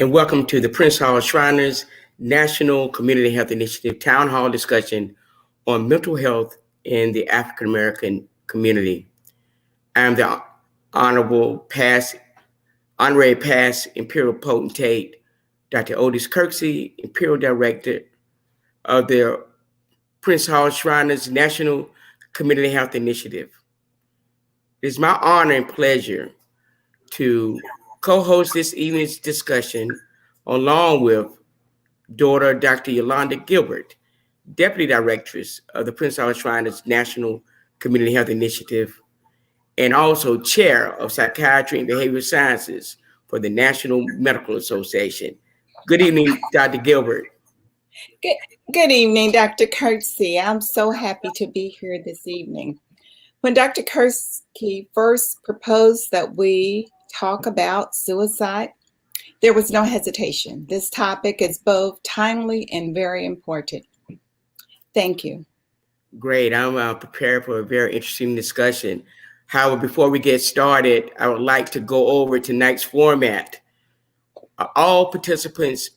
and welcome to the Prince Hall Shriners National Community Health Initiative Town Hall discussion on mental health in the African American community. I am the Honorary Past Imperial Potentate, Dr. Otis Kirksey, Imperial Director of the Prince Hall Shriners National Community Health Initiative. It is my honor and pleasure to co-host this evening's discussion along with daughter Dr. Yolanda Gilbert, Deputy Directress of the Prince Hall Shriners National Community Health Initiative, and also Chair of Psychiatry and Behavioral Sciences for the National Medical Association. Good evening, Dr. Gilbert. Good evening, Dr. Kirksey. I'm so happy to be here this evening. When Dr. Kirksey first proposed that we talk about suicide, there was no hesitation. This topic is both timely and very important. Thank you. Great. I'm prepared for a very interesting discussion. However, before we get started, I would like to go over tonight's format. All participants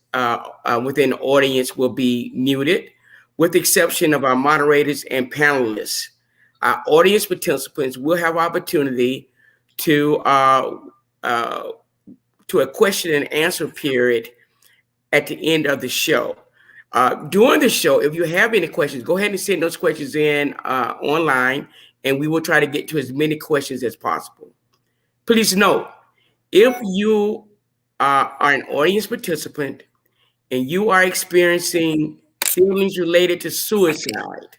within the audience will be muted, with the exception of our moderators and panelists. Our audience participants will have opportunity to a question and answer period at the end of the show. During the show, if you have any questions, go ahead and send those questions in online, and we will try to get to as many questions as possible. Please note, if you are an audience participant and you are experiencing feelings related to suicide,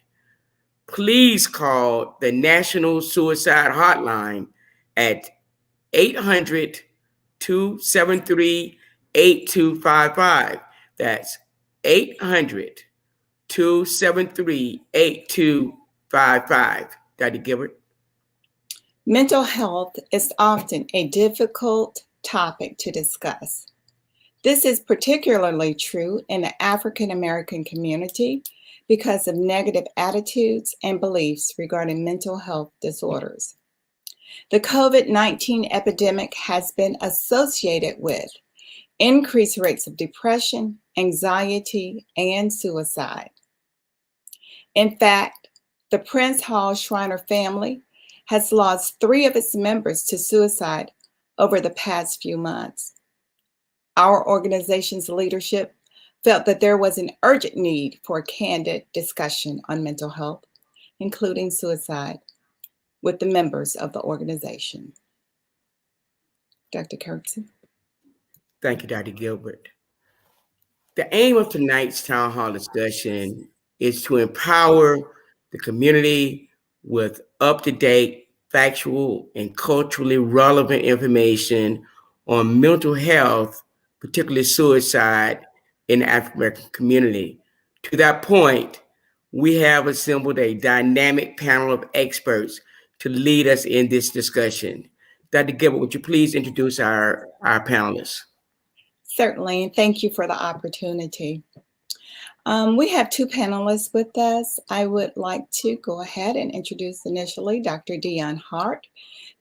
please call the National Suicide Hotline at 800-273-8255. That's 800-273-8255. Dr. Gilbert. Mental health is often a difficult topic to discuss. This is particularly true in the African American community because of negative attitudes and beliefs regarding mental health disorders. The COVID-19 epidemic has been associated with increased rates of depression, anxiety, and suicide. In fact, the Prince Hall Shriner family has lost 3 of its members to suicide over the past few months. Our organization's leadership felt that there was an urgent need for a candid discussion on mental health, including suicide, with the members of the organization. Dr. Kirksey. Thank you, Dr. Gilbert. The aim of tonight's town hall discussion is to empower the community with up-to-date, factual, and culturally relevant information on mental health, particularly suicide, in the African American community. To that point, we have assembled a dynamic panel of experts to lead us in this discussion. Dr. Gilbert, would you please introduce our panelists? Certainly, and thank you for the opportunity. We have 2 panelists with us. I would like to go ahead and introduce initially Dr. Dion Hart,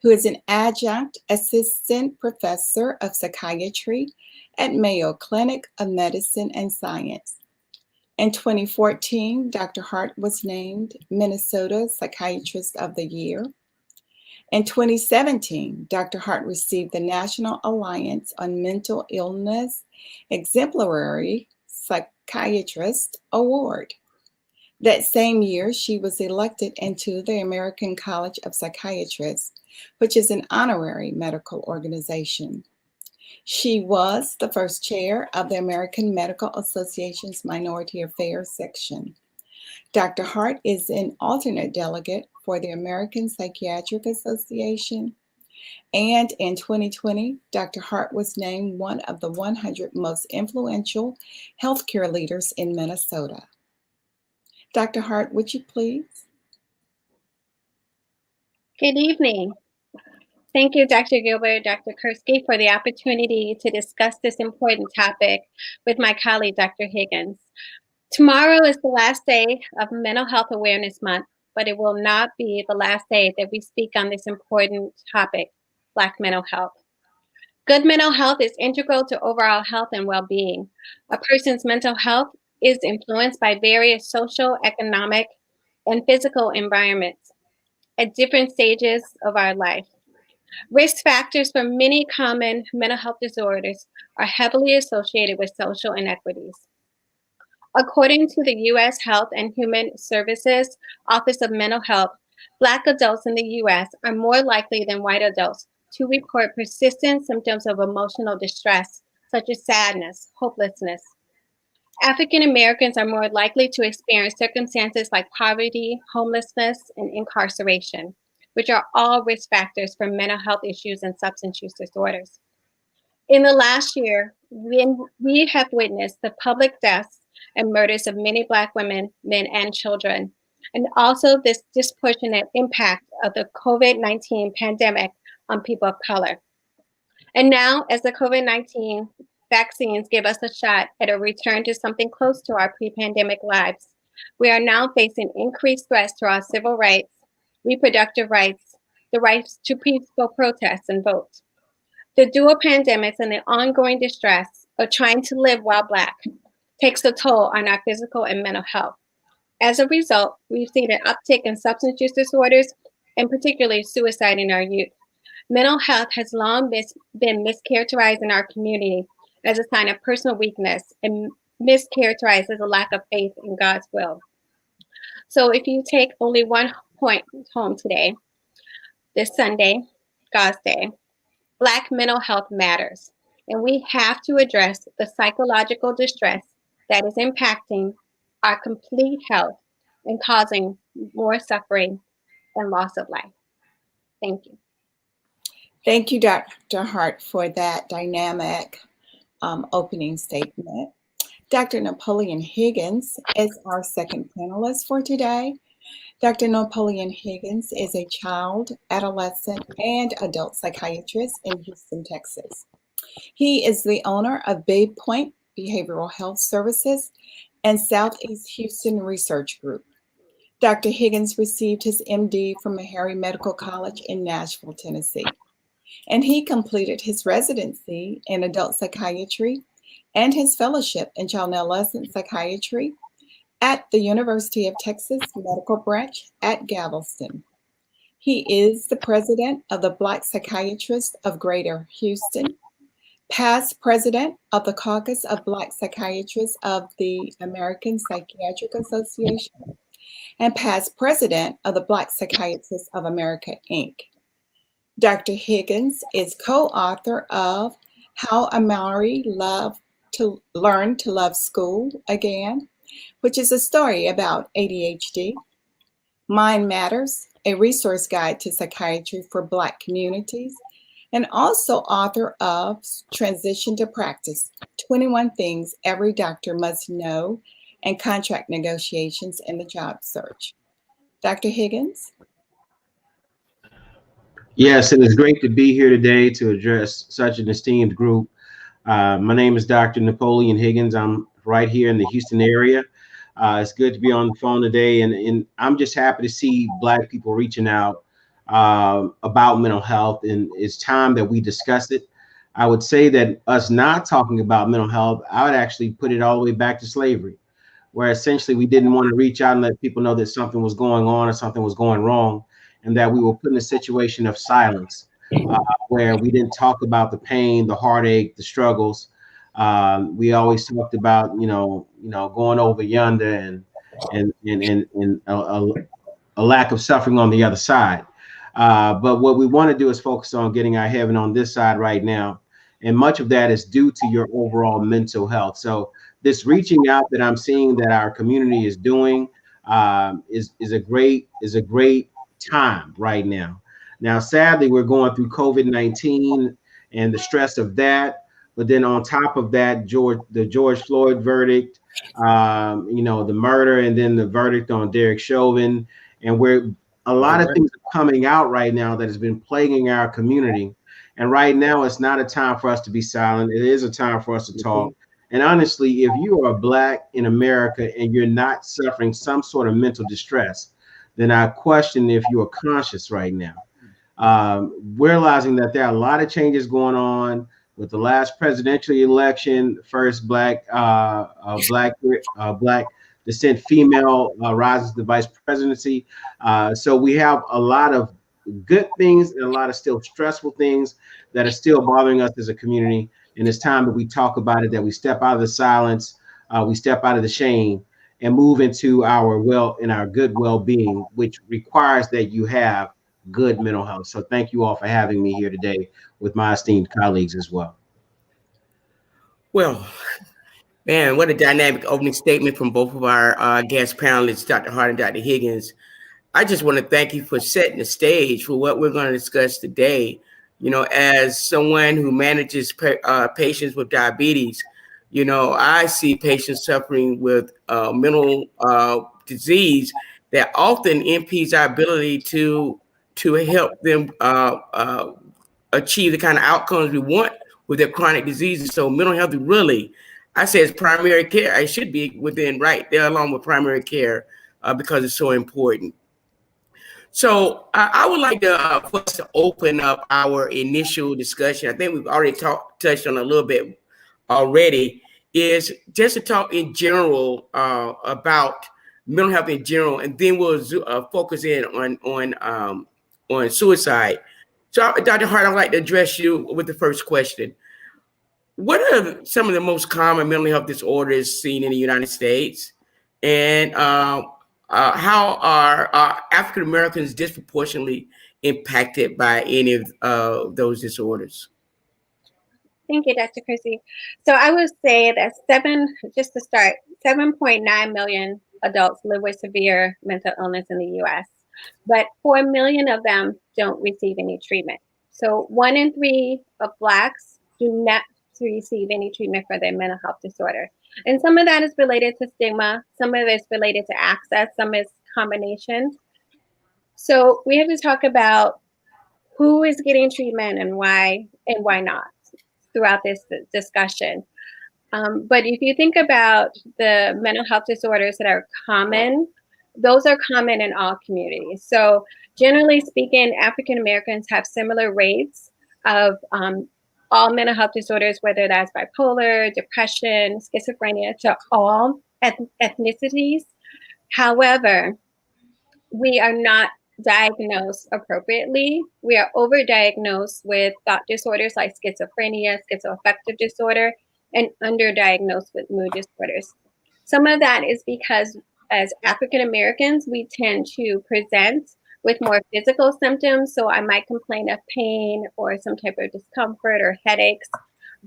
who is an adjunct assistant professor of psychiatry at Mayo Clinic of Medicine and Science. In 2014, Dr. Hart was named Minnesota Psychiatrist of the Year. In 2017, Dr. Hart received the National Alliance on Mental Illness Exemplary Psychiatrist Award. That same year, she was elected into the American College of Psychiatrists, which is an honorary medical organization. She was the first chair of the American Medical Association's Minority Affairs section. Dr. Hart is an alternate delegate for the American Psychiatric Association. And in 2020, Dr. Hart was named one of the 100 most influential healthcare leaders in Minnesota. Dr. Hart, would you please? Good evening. Thank you, Dr. Gilbert, Dr. Kirksey, for the opportunity to discuss this important topic with my colleague, Dr. Higgins. Tomorrow is the last day of Mental Health Awareness Month, but it will not be the last day that we speak on this important topic, Black mental health. Good mental health is integral to overall health and well-being. A person's mental health is influenced by various social, economic, and physical environments at different stages of our life. Risk factors for many common mental health disorders are heavily associated with social inequities. According to the U.S. Health and Human Services Office of Mental Health, Black adults in the U.S. are more likely than white adults to report persistent symptoms of emotional distress, such as sadness, hopelessness. African Americans are more likely to experience circumstances like poverty, homelessness, and incarceration, which are all risk factors for mental health issues and substance use disorders. In the last year, we have witnessed the public deaths and murders of many Black women, men, and children, and also this disproportionate impact of the COVID-19 pandemic on people of color. And now, as the COVID-19 vaccines give us a shot at a return to something close to our pre-pandemic lives, we are now facing increased threats to our civil rights, reproductive rights, the rights to peaceful protest and vote. The dual pandemics and the ongoing distress of trying to live while Black takes a toll on our physical and mental health. As a result, we've seen an uptick in substance use disorders and particularly suicide in our youth. Mental health has long been mischaracterized in our community as a sign of personal weakness and mischaracterized as a lack of faith in God's will. So if you take only one point home today, this Sunday, God's Day, Black mental health matters, and we have to address the psychological distress that is impacting our complete health and causing more suffering and loss of life. Thank you. Thank you, Dr. Hart, for that dynamic opening statement. Dr. Napoleon Higgins is our second panelist for today. Dr. Napoleon Higgins is a child, adolescent, and adult psychiatrist in Houston, Texas. He is the owner of Bay Point Behavioral Health Services and Southeast Houston Research Group. Dr. Higgins received his MD from Meharry Medical College in Nashville, Tennessee, and he completed his residency in adult psychiatry and his fellowship in child and adolescent psychiatry at the University of Texas Medical Branch at Galveston. He is the president of the Black Psychiatrists of Greater Houston, past president of the Caucus of Black Psychiatrists of the American Psychiatric Association, and past president of the Black Psychiatrists of America, Inc. Dr. Higgins is co-author of How a Maori Learned to Love School Again, which is a story about ADHD, Mind Matters, a resource guide to psychiatry for Black communities, and also author of Transition to Practice, 21 Things Every Doctor Must Know, and Contract Negotiations in the Job Search. Dr. Higgins? Yes, it is great to be here today to address such an esteemed group. My name is Dr. Napoleon Higgins. I'm right here in the Houston area. It's good to be on the phone today, and I'm just happy to see Black people reaching out about mental health, and it's time that we discuss it. I would say that us not talking about mental health, I would actually put it all the way back to slavery, where essentially we didn't want to reach out and let people know that something was going on or something was going wrong, and that we were put in a situation of silence, where we didn't talk about the pain, the heartache, the struggles. We always talked about, going over yonder and a lack of suffering on the other side. But what we want to do is focus on getting our heaven on this side right now. And much of that is due to your overall mental health. So this reaching out that I'm seeing that our community is doing is a great time right now. Now, sadly, we're going through COVID-19 and the stress of that. But then on top of that, the George Floyd verdict, the murder, and then the verdict on Derek Chauvin, and where a lot of things are coming out right now that has been plaguing our community. And right now, it's not a time for us to be silent. It is a time for us to talk. And honestly, if you are Black in America and you're not suffering some sort of mental distress, then I question if you are conscious right now. realizing that there are a lot of changes going on with the last presidential election, first black descent female rises to vice presidency. So we have a lot of good things and a lot of still stressful things that are still bothering us as a community. And it's time that we talk about it, that we step out of the silence, we step out of the shame, and move into our good well-being, which requires that you have good mental health. So thank you all for having me here today with my esteemed colleagues as well. Well, man, what a dynamic opening statement from both of our guest panelists, Dr. Hart and Dr. Higgins. I just want to thank you for setting the stage for what we're going to discuss today. You know, as someone who manages patients with diabetes, you know, I see patients suffering with mental disease that often impedes our ability to help them achieve the kind of outcomes we want with their chronic diseases. So mental health really, I say, it's primary care. It should be within right there along with primary care because it's so important. So I would like to for us to open up our initial discussion. I think we've already touched on a little bit already. Is just to talk in general about mental health in general, and then we'll focus in on suicide. So, Dr. Hart, I'd like to address you with the first question. What are some of the most common mental health disorders seen in the United States? And how are African Americans disproportionately impacted by any of those disorders? Thank you, Dr. Kirksey. So I would say that 7.9 million adults live with severe mental illness in the U.S., but 4 million of them don't receive any treatment. So 1 in 3 of Blacks do not receive any treatment for their mental health disorder. And some of that is related to stigma, some of it is related to access, some is combination. So we have to talk about who is getting treatment and why not throughout this discussion. But if you think about the mental health disorders that are common, those are common in all communities. So generally speaking, African Americans have similar rates of all mental health disorders, whether that's bipolar, depression, schizophrenia, to all ethnicities. However, we are not diagnosed appropriately. We are overdiagnosed with thought disorders like schizophrenia, schizoaffective disorder, and underdiagnosed with mood disorders. Some of that is because as African Americans, we tend to present with more physical symptoms. So I might complain of pain or some type of discomfort or headaches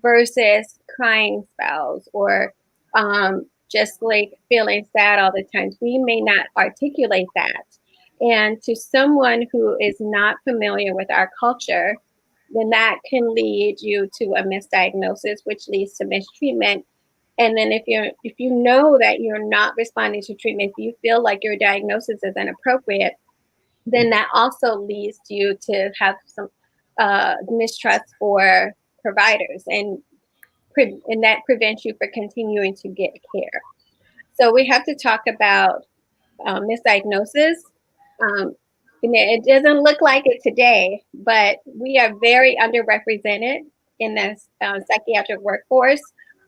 versus crying spells or just like feeling sad all the time. We may not articulate that. And to someone who is not familiar with our culture, then that can lead you to a misdiagnosis, which leads to mistreatment. And then if you know that you're not responding to treatment, if you feel like your diagnosis is inappropriate, then that also leads you to have some mistrust for providers, and that prevents you from continuing to get care. So we have to talk about misdiagnosis. It doesn't look like it today, but we are very underrepresented in the psychiatric workforce.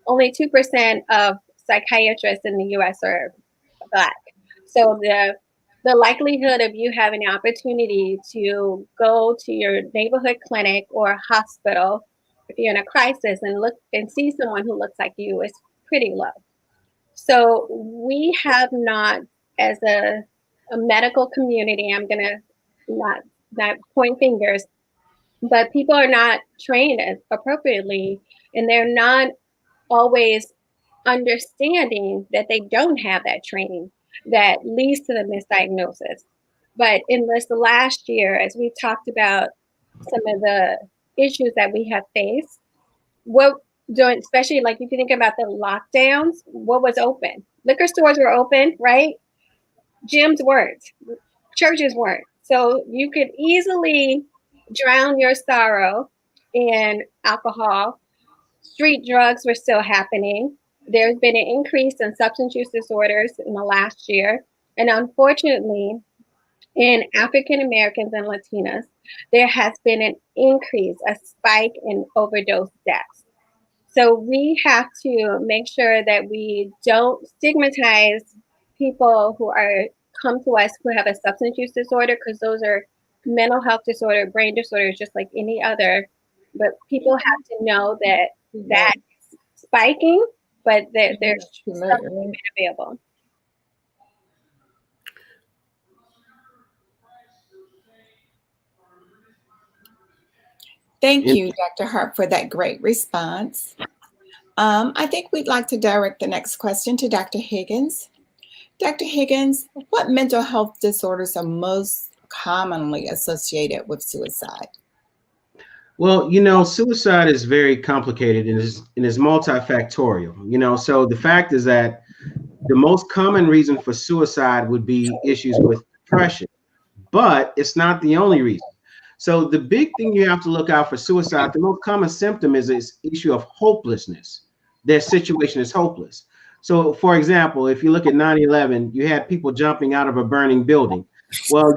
Only 2% of psychiatrists in the U.S. are Black. So the likelihood of you having the opportunity to go to your neighborhood clinic or hospital if you're in a crisis and look and see someone who looks like you is pretty low. So we have not, as a medical community, I'm gonna not point fingers, but people are not trained appropriately, and they're not always understanding that they don't have that training that leads to the misdiagnosis. But in this last year, as we talked about some of the issues that we have faced, especially like if you think about the lockdowns, what was open? Liquor stores were open, right? Gyms weren't, churches weren't. So you could easily drown your sorrow in alcohol. Street drugs were still happening. There's been an increase in substance use disorders in the last year. And unfortunately, In African Americans and Latinas, there has been an increase, a spike in overdose deaths. So we have to make sure that we don't stigmatize people who come to us who have a substance use disorder, because those are mental health disorder, brain disorders, just like any other. But people have to know that that's spiking, but that there's something available. Thank you, Dr. Hart, for that great response. I think we'd like to direct the next question to Dr. Higgins. Dr. Higgins, what mental health disorders are most commonly associated with suicide? Well, suicide is very complicated and is multifactorial. So the fact is that the most common reason for suicide would be issues with depression, but it's not the only reason. So the big thing you have to look out for suicide, the most common symptom is this issue of hopelessness. Their situation is hopeless. So, for example, if you look at 9/11, you had people jumping out of a burning building. Well,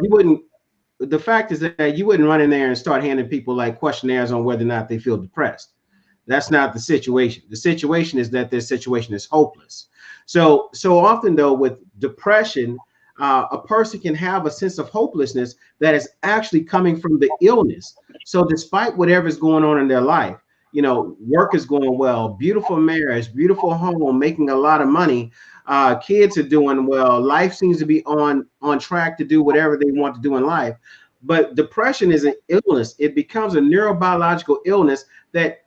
the fact is that you wouldn't run in there and start handing people like questionnaires on whether or not they feel depressed. That's not the situation. The situation is that their situation is hopeless. So often though, with depression, a person can have a sense of hopelessness that is actually coming from the illness. So despite whatever's going on in their life, work is going well, beautiful marriage, beautiful home, making a lot of money, kids are doing well, life seems to be on track to do whatever they want to do in life. But depression is an illness. It becomes a neurobiological illness that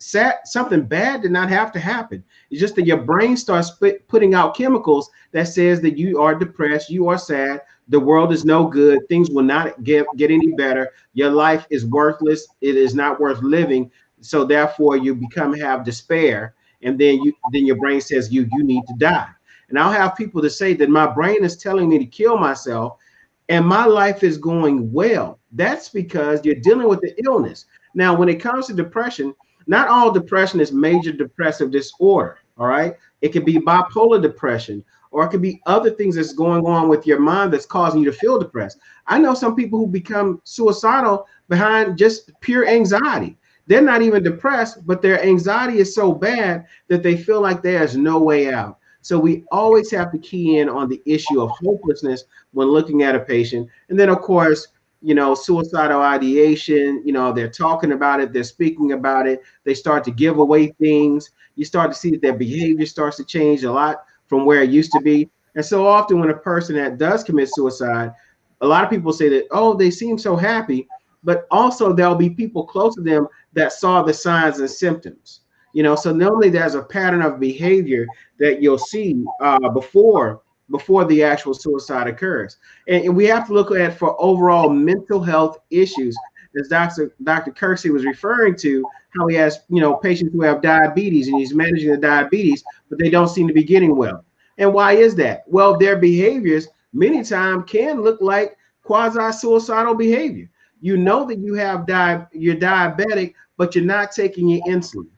something bad did not have to happen. It's just that your brain starts putting out chemicals that says that you are depressed, you are sad, the world is no good, things will not get any better, your life is worthless, it is not worth living. So therefore you have despair, and then your brain says you need to die. And I'll have people to say that my brain is telling me to kill myself and my life is going well. That's because you're dealing with the illness. Now, when it comes to depression, not all depression is major depressive disorder, all right? It could be bipolar depression, or it could be other things that's going on with your mind that's causing you to feel depressed. I know some people who become suicidal behind just pure anxiety. They're not even depressed, but their anxiety is so bad that they feel like there's no way out. So we always have to key in on the issue of hopelessness when looking at a patient. And then, of course, suicidal ideation, they're talking about it, they're speaking about it, they start to give away things. You start to see that their behavior starts to change a lot from where it used to be. And so often when a person that does commit suicide, a lot of people say that, oh, they seem so happy, but also there'll be people close to them that saw the signs and symptoms. So normally there's a pattern of behavior that you'll see before the actual suicide occurs. And we have to look at for overall mental health issues, as Dr. Kirksey was referring to, how he has, patients who have diabetes and he's managing the diabetes, but they don't seem to be getting well. And why is that? Well, their behaviors many times can look like quasi-suicidal behavior. You know that you're diabetic, but you're not taking your insulin.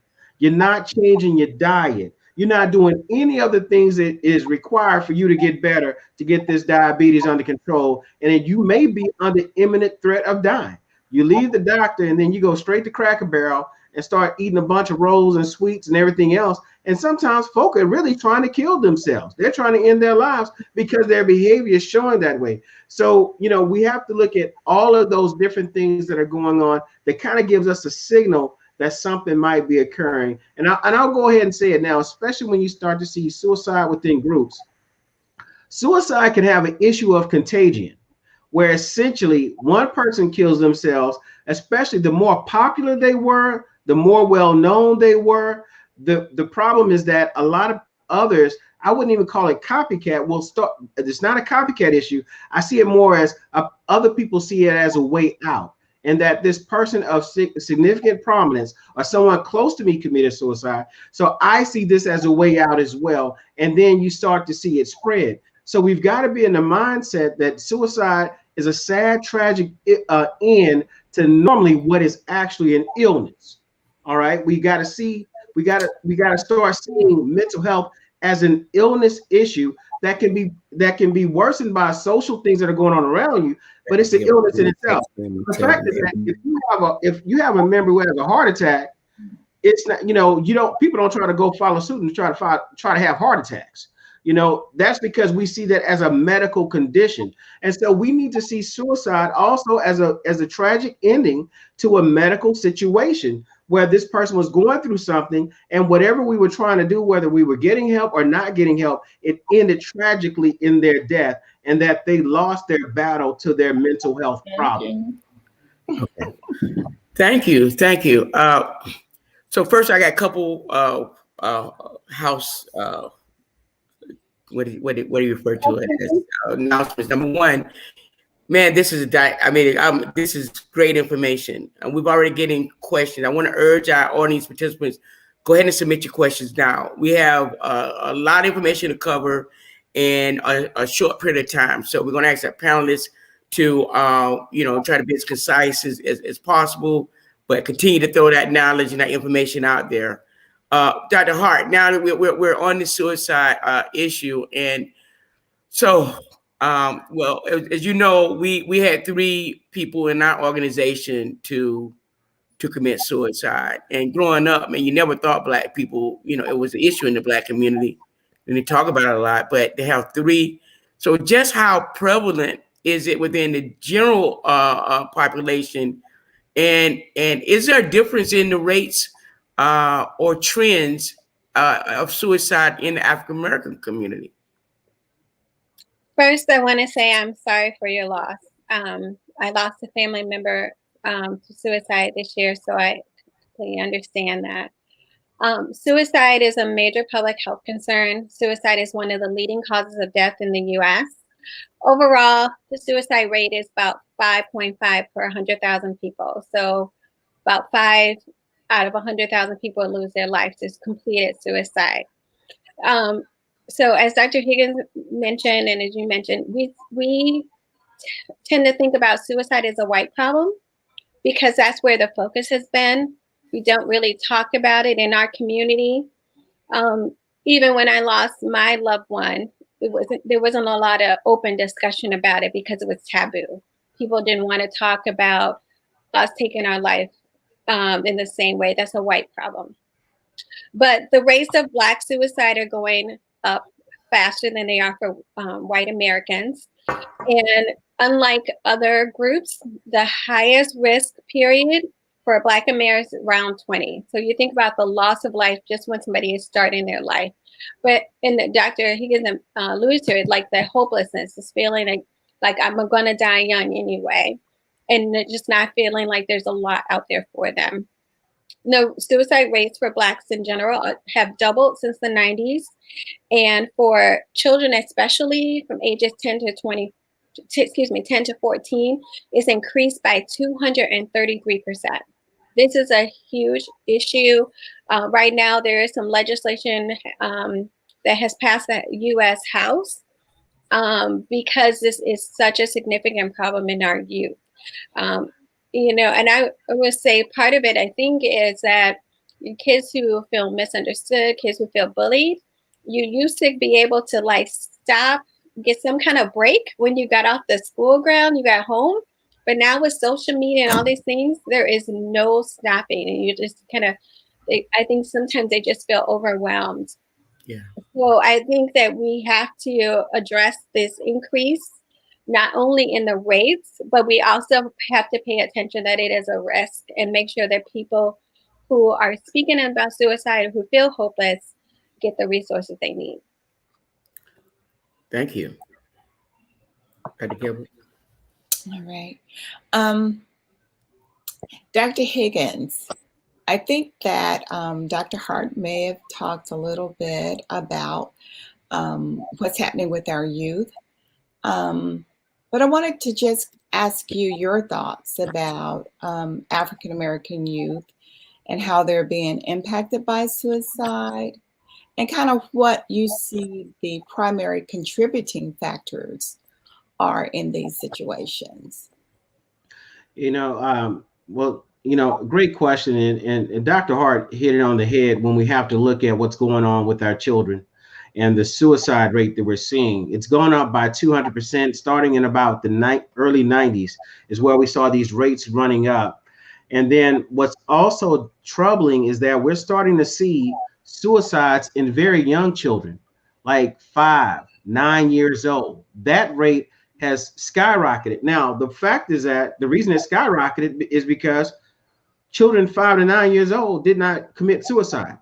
You're not changing your diet. You're not doing any of the things that is required for you to get better, to get this diabetes under control. And then you may be under imminent threat of dying. You leave the doctor and then you go straight to Cracker Barrel and start eating a bunch of rolls and sweets and everything else. And sometimes folk are really trying to kill themselves. They're trying to end their lives because their behavior is showing that way. So, we have to look at all of those different things that are going on that kind of gives us a signal that something might be occurring. And I'll go ahead and say it now, especially when you start to see suicide within groups. Suicide can have an issue of contagion, where essentially one person kills themselves, especially the more popular they were, the more well-known they were. The problem is that a lot of others, I wouldn't even call it copycat, will start. It's not a copycat issue. I see it more as other people see it as a way out. And that this person of significant prominence or someone close to me committed suicide. So I see this as a way out as well. And then you start to see it spread. So we've got to be in the mindset that suicide is a sad, tragic end to normally what is actually an illness. All right. We got to start seeing mental health as an illness issue that can be worsened by social things that are going on around you, but it's an illness in itself. The fact is that if you have a member who has a heart attack, it's not, people don't try to go follow suit and try to have heart attacks. That's because we see that as a medical condition. And so we need to see suicide also as a tragic ending to a medical situation where this person was going through something, and whatever we were trying to do, whether we were getting help or not getting help, it ended tragically in their death, and that they lost their battle to their mental health problem. Okay. Thank you. So first, I got a couple house. What do you refer to as announcements? Number one, man, this is this is great information, and we've already getting questions. I want to urge our audience participants, go ahead and submit your questions now. We have a lot of information to cover in a short period of time, so we're going to ask our panelists to try to be as concise as possible, but continue to throw that knowledge and that information out there. Dr. Hart, now that we're on the suicide issue, and so, well, as you know, we had 3 people in our organization to commit suicide. And growing up, man, you never thought Black people, it was an issue in the Black community, and they talk about it a lot. But they have 3. So, just how prevalent is it within the general population, and is there a difference in the rates or trends of suicide in the African American community? First, I want to say I'm sorry for your loss. I lost a family member to suicide this year, so I completely understand that. Suicide is a major public health concern. Suicide is one of the leading causes of death in the U.S. Overall, the suicide rate is about 5.5 per 100,000 people. So about 5 out of 100,000 people lose their life to completed suicide. So as Dr. Higgins mentioned, and as you mentioned, we tend to think about suicide as a white problem because that's where the focus has been. We don't really talk about it in our community. Even when I lost my loved one, there wasn't a lot of open discussion about it because it was taboo. People didn't want to talk about us taking our life in the same way. That's a white problem. But the rates of Black suicide are going up faster than they are for white Americans. And unlike other groups, the highest risk period for Black Americans is around 20. So you think about the loss of life just when somebody is starting their life. But Dr. Higgins alluded to it, like the hopelessness, this feeling like I'm going to die young anyway, and just not feeling like there's a lot out there for them. No, suicide rates for Blacks in general have doubled since the 90s. And for children, especially from ages 10 to 14, is increased by 233%. This is a huge issue. Right now, there is some legislation that has passed the U.S. House because this is such a significant problem in our youth. And I would say part of it, I think, is that kids who feel misunderstood, kids who feel bullied, you used to be able to stop, get some kind of break when you got off the school ground, you got home. But now with social media and all these things, there is no stopping. And you just I think sometimes they just feel overwhelmed. Yeah. So I think that we have to address this increase, not only in the rates, but we also have to pay attention that it is a risk and make sure that people who are speaking about suicide, who feel hopeless, get the resources they need. Thank you. Dr. Gilbert. All right. Dr. Higgins, I think that Dr. Hart may have talked a little bit about what's happening with our youth. But I wanted to just ask you your thoughts about African American youth and how they're being impacted by suicide, and kind of what you see the primary contributing factors are in these situations. Great question. And Dr. Hart hit it on the head when we have to look at what's going on with our children and the suicide rate that we're seeing. It's gone up by 200%, starting in about the early 90s is where we saw these rates running up. And then what's also troubling is that we're starting to see suicides in very young children, like 5, 9 years old. That rate has skyrocketed. Now, the fact is that the reason it skyrocketed is because children 5 to 9 years old did not commit suicide.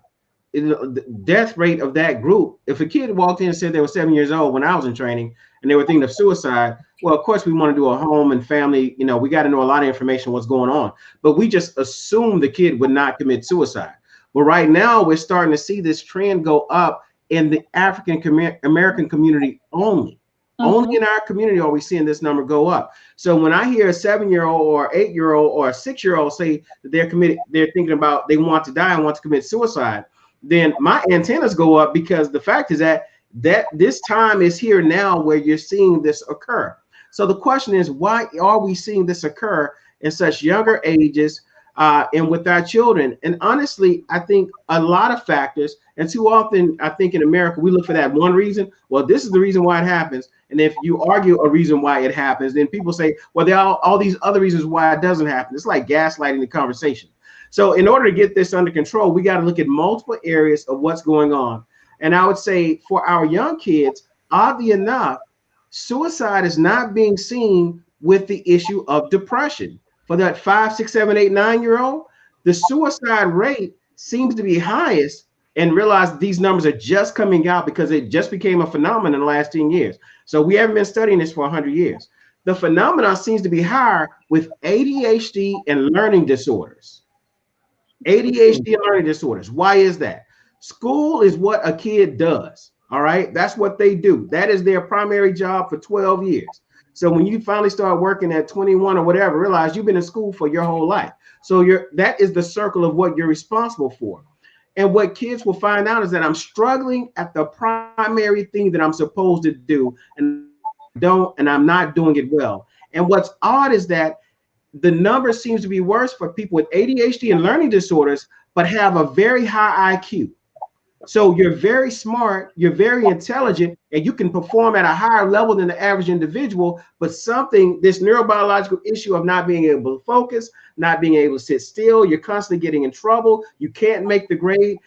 The death rate of that group, if a kid walked in and said they were 7 years old when I was in training and they were thinking of suicide, well, of course we want to do a home and family, we got to know a lot of information what's going on, but we just assume the kid would not commit suicide. But right now we're starting to see this trend go up in the African American community only. Only in our community are we seeing this number go up. So when I hear a 7-year-old or 8-year-old or a 6-year-old say that they're thinking about they want to die and want to commit suicide, then my antennas go up, because the fact is that this time is here now where you're seeing this occur. So the question is, why are we seeing this occur in such younger ages and with our children? And honestly, I think a lot of factors, and too often I think in America, we look for that one reason. Well, this is the reason why it happens. And if you argue a reason why it happens, then people say, well, there are all these other reasons why it doesn't happen. It's like gaslighting the conversation. So in order to get this under control, we got to look at multiple areas of what's going on. And I would say for our young kids, oddly enough, suicide is not being seen with the issue of depression. For that 5, 6, 7, 8, 9-year-old, the suicide rate seems to be highest, and realize these numbers are just coming out because it just became a phenomenon in the last 10 years. So we haven't been studying this for 100 years. The phenomenon seems to be higher with ADHD and learning disorders. ADHD and learning disorders. Why is that? School is what a kid does. All right. That's what they do. That is their primary job for 12 years. So when you finally start working at 21 or whatever, realize you've been in school for your whole life. So that is the circle of what you're responsible for. And what kids will find out is that I'm struggling at the primary thing that I'm supposed to do, and I'm not doing it well. And what's odd is that the number seems to be worse for people with ADHD and learning disorders, but have a very high IQ. So you're very smart, you're very intelligent, and you can perform at a higher level than the average individual, but this neurobiological issue of not being able to focus, not being able to sit still, you're constantly getting in trouble, you can't make the grade,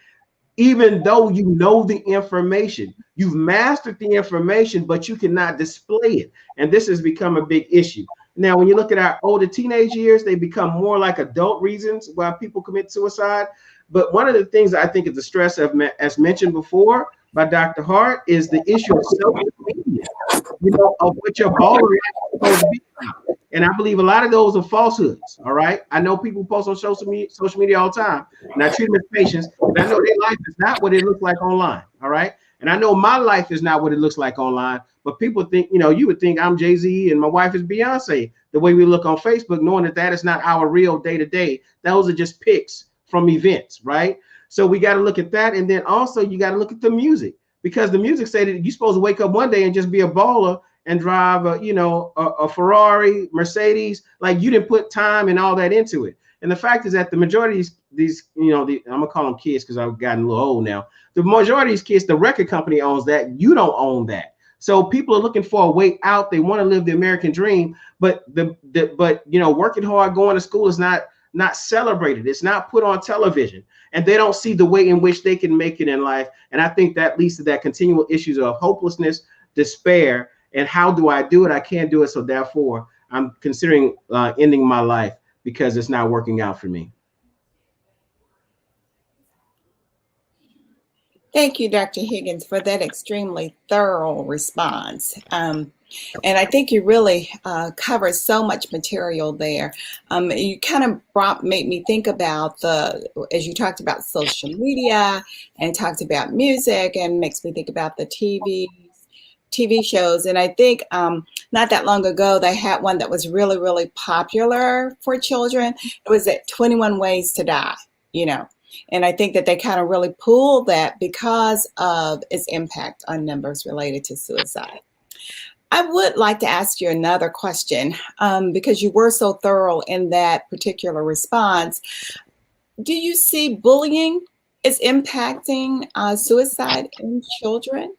even though you know the information. You've mastered the information, but you cannot display it. And this has become a big issue. Now, when you look at our older teenage years, they become more like adult reasons why people commit suicide. But one of the things I think is the stress of, as mentioned before by Dr. Hart, is the issue of social media, of what your baller is supposed to be about. And I believe a lot of those are falsehoods. All right. I know people post on social media all the time, and I treat them as patients, but I know their life is not what it looks like online. All right. And I know my life is not what it looks like online, but people think, you would think I'm Jay-Z and my wife is Beyonce, the way we look on Facebook, knowing that is not our real day-to-day. Those are just pics from events, right? So we got to look at that. And then also you got to look at the music, because the music said that you're supposed to wake up one day and just be a baller and drive a Ferrari, Mercedes, like you didn't put time and all that into it. And the fact is that the majority of these I'm gonna call them kids because I've gotten a little old now. The majority of these kids, the record company owns that. You don't own that. So people are looking for a way out. They want to live the American dream, but working hard, going to school is not celebrated. It's not put on television, and they don't see the way in which they can make it in life. And I think that leads to that continual issues of hopelessness, despair, and how do I do it? I can't do it. So therefore I'm considering ending my life because it's not working out for me. Thank you, Dr. Higgins, for that extremely thorough response. And I think you really covered so much material there. You kind of made me think about as you talked about social media and talked about music, and makes me think about the TV shows. And I think not that long ago, they had one that was really, really popular for children. It was at 21 Ways to Die, And I think that they kind of really pulled that because of its impact on numbers related to suicide. I would like to ask you another question because you were so thorough in that particular response. Do you see bullying is impacting suicide in children?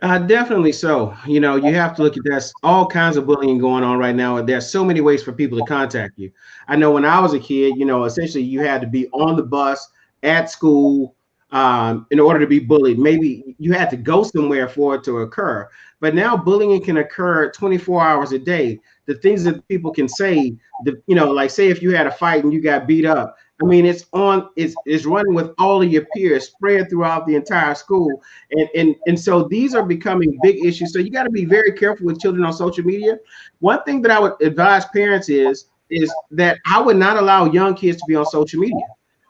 Definitely so. You know, you have to look at that. All kinds of bullying going on right now. There's so many ways for people to contact you. I know when I was a kid, you know, essentially you had to be on the bus at school in order to be bullied. Maybe you had to go somewhere for it to occur. But now bullying can occur 24 hours a day. The things that people can say, you know, like say if you had a fight and you got beat up. I mean, it's running with all of your peers, spread throughout the entire school. And so these are becoming big issues. So you got to be very careful with children on social media. One thing that I would advise parents is that I would not allow young kids to be on social media.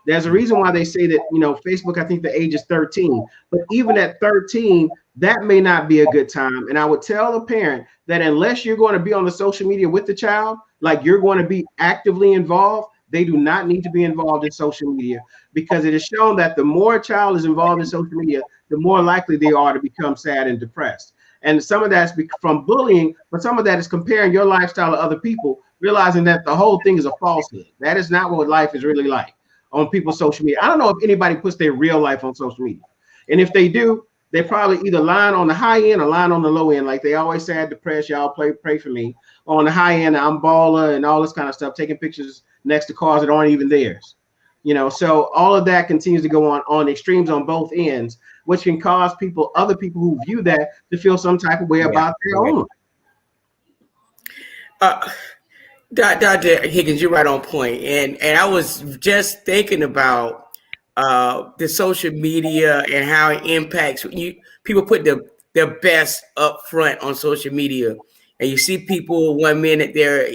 There's a reason why they say that, you know, Facebook, I think the age is 13, but even at 13, that may not be a good time. And I would tell a parent that unless you're going to be on the social media with the child, like you're going to be actively involved, they do not need to be involved in social media, because it is shown that the more a child is involved in social media, the more likely they are to become sad and depressed. And some of that's from bullying, but some of that is comparing your lifestyle to other people, realizing that the whole thing is a falsehood. That is not what life is really like on people's social media. I don't know if anybody puts their real life on social media. And if they do, they probably either lying on the high end or lying on the low end. Like they always say, depressed, y'all pray for me. On the high end, I'm baller and all this kind of stuff, taking pictures next to cars that aren't even theirs. You know, so all of that continues to go on extremes on both ends, which can cause other people who view that to feel some type of way about their own. Dr. Higgins, you're right on point. And I was just thinking about the social media and how it impacts people put their best up front on social media. And you see people 1 minute they're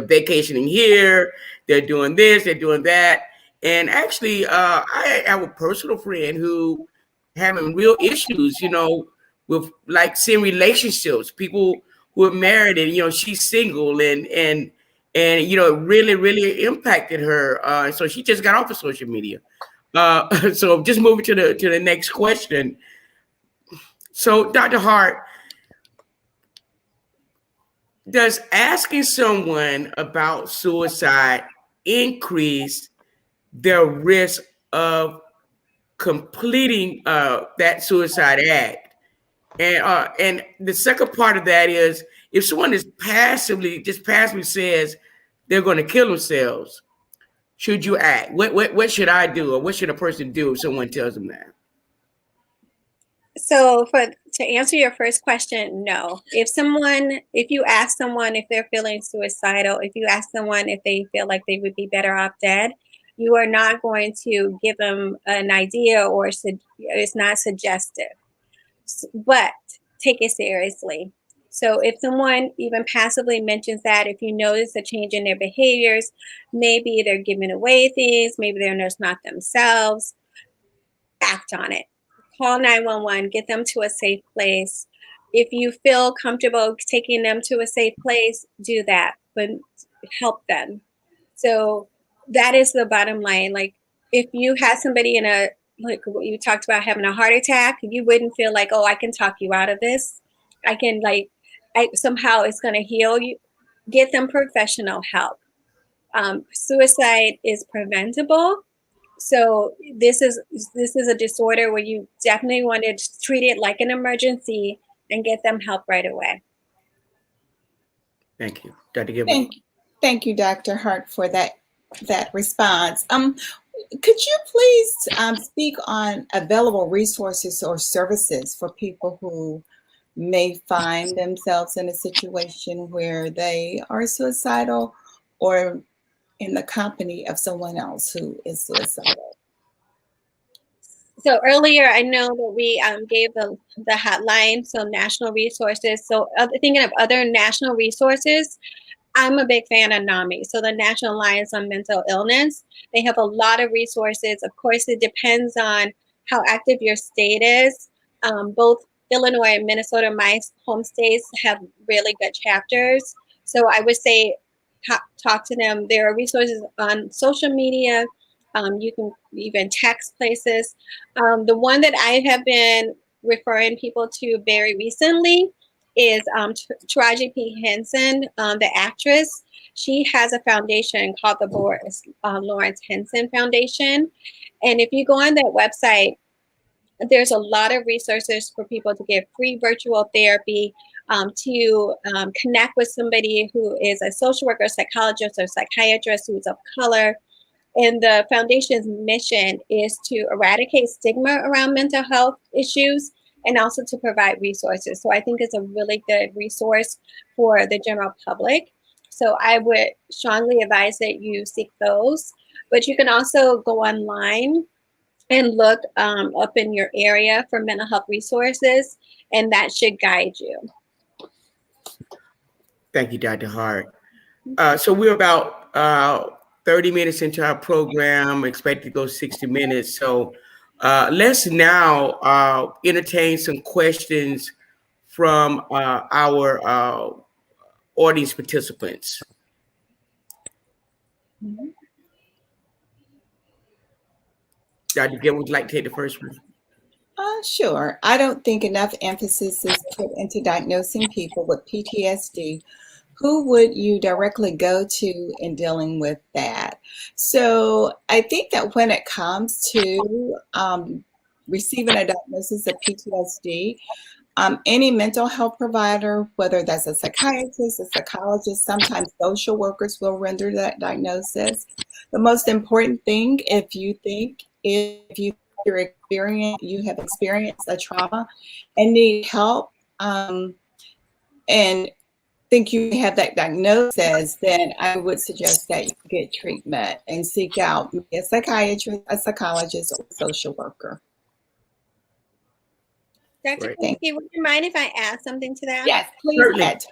vacationing here, they're doing this, they're doing that. And actually, I have a personal friend who having real issues, you know, with like seeing relationships, people who are married and, you know, she's single and you know, it really impacted her. So she just got off of social media. So just moving to the next question. So Dr. Hart, does asking someone about suicide increase their risk of completing that suicide act? And the second part of that is, if someone is passively says they're going to kill themselves, should you act? What should I do, or what should a person do if someone tells them that? So to answer your first question, no. If you ask someone if they're feeling suicidal, if you ask someone if they feel like they would be better off dead, you are not going to give them an idea, or it's not suggestive. But take it seriously. So if someone even passively mentions that, if you notice a change in their behaviors, maybe they're giving away things, maybe they're just not themselves, act on it. Call 911, get them to a safe place. If you feel comfortable taking them to a safe place, do that, but help them. So that is the bottom line. Like if you had somebody like what you talked about, having a heart attack, you wouldn't feel like, oh, I can talk you out of this. Somehow it's going to heal you. Get them professional help. Suicide is preventable. So this is a disorder where you definitely want to treat it like an emergency and get them help right away. Thank you, Dr. Gilbert. Thank you, Dr. Hart, for that response. Could you please speak on available resources or services for people who may find themselves in a situation where they are suicidal or in the company of someone else who is suicidal? So earlier, I know that we gave the hotline, so national resources. So thinking of other national resources, I'm a big fan of NAMI, so the National Alliance on Mental Illness. They have a lot of resources. Of course, it depends on how active your state is. Both Illinois and Minnesota, my home states, have really good chapters. So I would say talk to them. There are resources on social media. You can even text places. The one that I have been referring people to very recently is Taraji P. Henson, the actress. She has a foundation called the Lawrence Henson Foundation. And if you go on that website, there's a lot of resources for people to get free virtual therapy, to connect with somebody who is a social worker, psychologist, or psychiatrist who's of color. And the foundation's mission is to eradicate stigma around mental health issues and also to provide resources. So I think it's a really good resource for the general public. So I would strongly advise that you seek those. But you can also go online and look up in your area for mental health resources, and that should guide you. Thank you, Dr. Hart. So we're about 30 minutes into our program, expected to go 60 minutes. So let's now entertain some questions from our audience participants. Dr. Gilbert, would you like to take the first one? Sure. I don't think enough emphasis is put into diagnosing people with PTSD. Who would you directly go to in dealing with that? So I think that when it comes to receiving a diagnosis of PTSD, any mental health provider, whether that's a psychiatrist, a psychologist, sometimes social workers will render that diagnosis. The most important thing, if you have experienced a trauma and need help, and think you have that diagnosis, then I would suggest that you get treatment and seek out a psychiatrist, a psychologist, or a social worker. Dr. Kirksey, would you mind if I add something to that? Yes, please add.